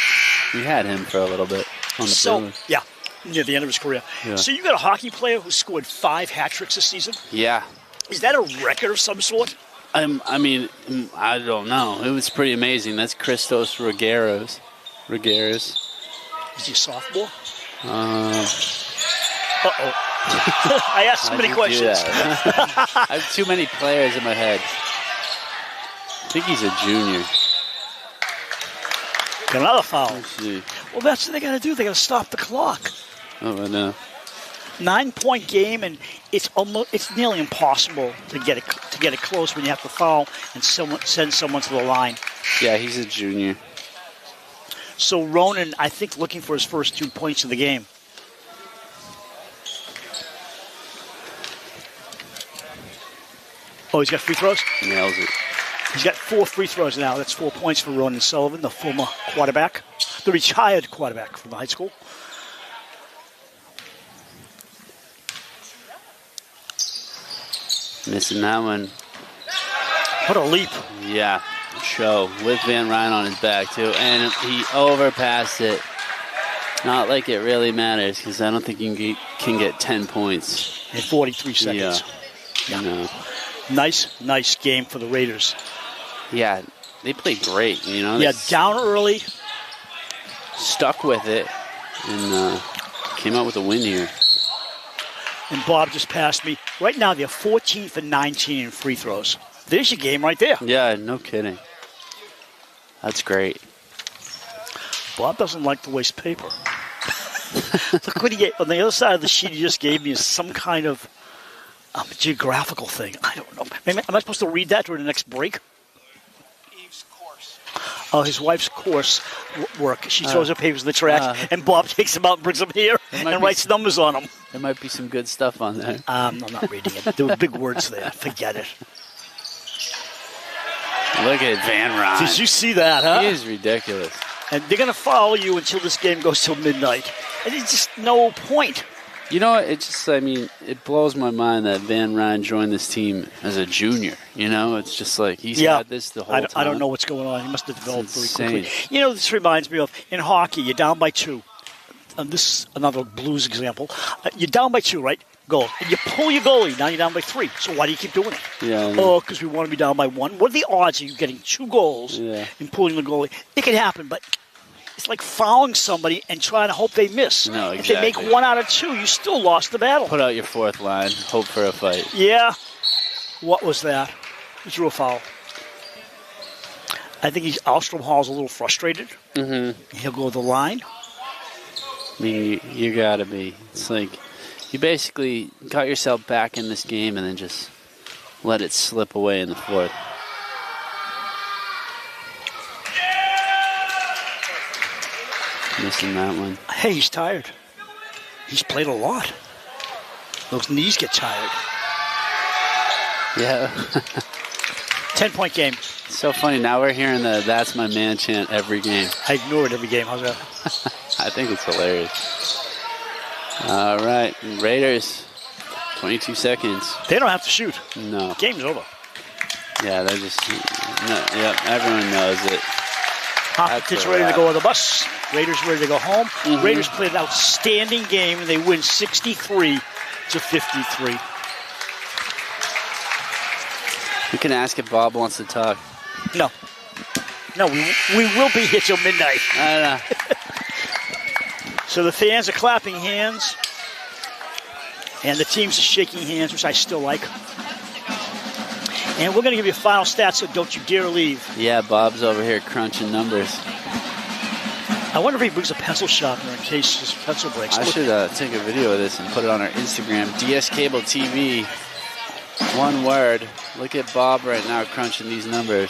S1: We had him for a little bit on the Bruins.
S2: Yeah, near the end of his career.
S1: Yeah.
S2: So you got a hockey player who scored 5 hat tricks this season?
S1: Yeah.
S2: Is that a record of some sort?
S1: I mean, I don't know. It was pretty amazing. That's Christos Regueras.
S2: Is he a sophomore?
S1: Uh-oh.
S2: I asked so many questions.
S1: I have too many players in my head. I think he's a junior.
S2: Got another foul.
S1: Let's see.
S2: Well, that's what they got to do. They got to stop the clock.
S1: Oh, I know.
S2: 9-point game, and it's nearly impossible to get it close when you have to foul and send someone to the line.
S1: Yeah, he's a junior.
S2: So Ronan, I think, looking for his first 2 points of the game. Oh, he's got free throws?
S1: Nails it.
S2: He's got 4 free throws now. That's 4 points for Ronan Sullivan, the former quarterback, the retired quarterback from the high school.
S1: Missing that one.
S2: What a leap.
S1: Yeah, show with Van Ryn on his back, too. And he overpassed it. Not like it really matters, because I don't think you can get 10 points.
S2: In 43 seconds.
S1: Yeah. You know.
S2: Nice game for the Raiders.
S1: Yeah, they played great. You know.
S2: Yeah, down early.
S1: Stuck with it and came out with a win here.
S2: And Bob just passed me. Right now, they're 14 for 19 in free throws. There's your game right there.
S1: Yeah, no kidding. That's great.
S2: Bob doesn't like to waste paper. Look what he gave. On the other side of the sheet he just gave me is some kind of geographical thing. I don't know. Am I supposed to read that during the next break?
S4: Eve's course.
S2: Oh, his wife's course work. She throws her papers in the trash, and Bob takes them out and brings them here and writes numbers on them.
S1: There might be some good stuff on there.
S2: I'm not reading it. There were big words there. Forget it.
S1: Look at Van Ryn.
S2: Did you see that, huh?
S1: He is ridiculous.
S2: And they're going to follow you until this game goes till midnight. And it's just no point.
S1: You know, it blows my mind that Van Ryn joined this team as a junior. You know, it's just like he's had this the whole time.
S2: I don't know what's going on. He must have developed very quickly.
S1: Insane.
S2: You know, this reminds me of in hockey, you're down by 2. And this is another Blues example. You're down by 2, right? Goal. And you pull your goalie. Now you're down by 3. So why do you keep doing it?
S1: Yeah.
S2: Oh, because we want to be down by 1. What are the odds of you getting 2 goals and pulling the goalie? It can happen, but it's like fouling somebody and trying to hope they miss.
S1: No, exactly.
S2: If they make 1 out of 2, you still lost the battle.
S1: Put out your fourth line. Hope for a fight.
S2: Yeah. What was that? He drew a foul. I think Alstrom Hall's a little frustrated.
S1: Mm-hmm.
S2: He'll go to the line.
S1: I mean, you got to be. It's like you basically got yourself back in this game and then just let it slip away in the fourth. Missing that one.
S2: Hey, he's tired. He's played a lot. Those knees get tired.
S1: Yeah.
S2: 10-point game.
S1: So funny. Now we're hearing the "That's my man" chant every game.
S2: I ignore it every game. How's that?
S1: I think it's hilarious. All right. Raiders, 22 seconds.
S2: They don't have to shoot.
S1: No.
S2: Game's over.
S1: Yeah, they're just... No, yep, everyone knows it.
S2: Hopkinton's ready to go on the bus. Raiders ready to go home. Mm-hmm. Raiders played an outstanding game, and they win 63-53.
S1: You can ask if Bob wants to talk.
S2: No, we will be here till midnight.
S1: I know.
S2: So the fans are clapping hands, and the teams are shaking hands, which I still like. And we're going to give you final stats, so don't you dare leave.
S1: Yeah, Bob's over here crunching numbers.
S2: I wonder if he brings a pencil sharpener in case his pencil breaks.
S1: I should take a video of this and put it on our Instagram. DS Cable TV. One word. Look at Bob right now crunching these numbers.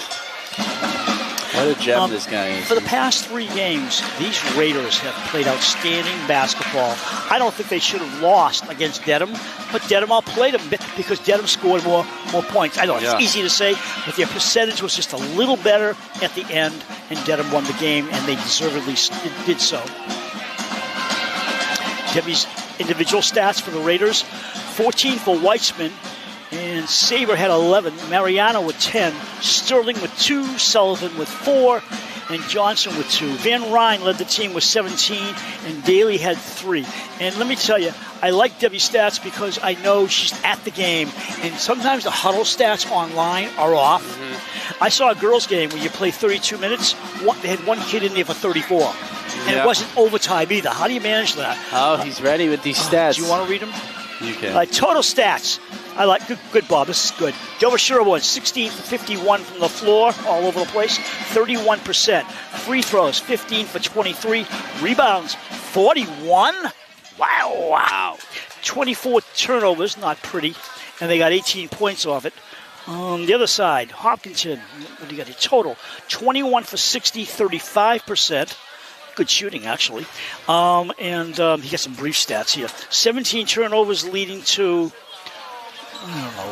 S1: What a gem this guy is.
S2: For the past 3 games, these Raiders have played outstanding basketball. I don't think they should have lost against Dedham, but Dedham outplayed them because Dedham scored more points. I know it's easy to say, but their percentage was just a little better at the end, and Dedham won the game, and they deservedly did so. Debbie's individual stats for the Raiders: 14 for Weitzman, and Saber had 11, Mariano with 10, Sterling with 2, Sullivan with 4, and Johnson with 2. Van Ryn led the team with 17, and Daly had 3. And let me tell you, I like Debbie's stats because I know she's at the game, and sometimes the huddle stats online are off. Mm-hmm. I saw a girls' game where you play 32 minutes. They had one kid in there for 34. And it wasn't overtime either. How do you manage that?
S1: Oh, he's ready with these stats.
S2: Do you want to read them?
S1: You can.
S2: Total stats. I like good, Bob. This is good. Dover-Sherborn, 16 for 51 from the floor, all over the place, 31%. Free throws, 15 for 23. Rebounds, 41. Wow. 24 turnovers, not pretty, and they got 18 points off it. On the other side, Hopkinton, what do you got here? Total, 21 for 60, 35%. Good shooting, actually. And he got some brief stats here. 17 turnovers leading to,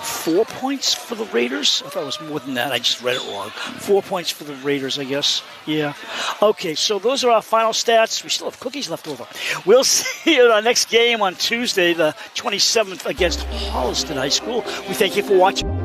S2: 4 points for the Raiders? I thought it was more than that. I just read it wrong. 4 points for the Raiders, I guess. Yeah. Okay, so those are our final stats. We still have cookies left over. We'll see you in our next game on Tuesday, the 27th, against Holliston High School. We thank you for watching.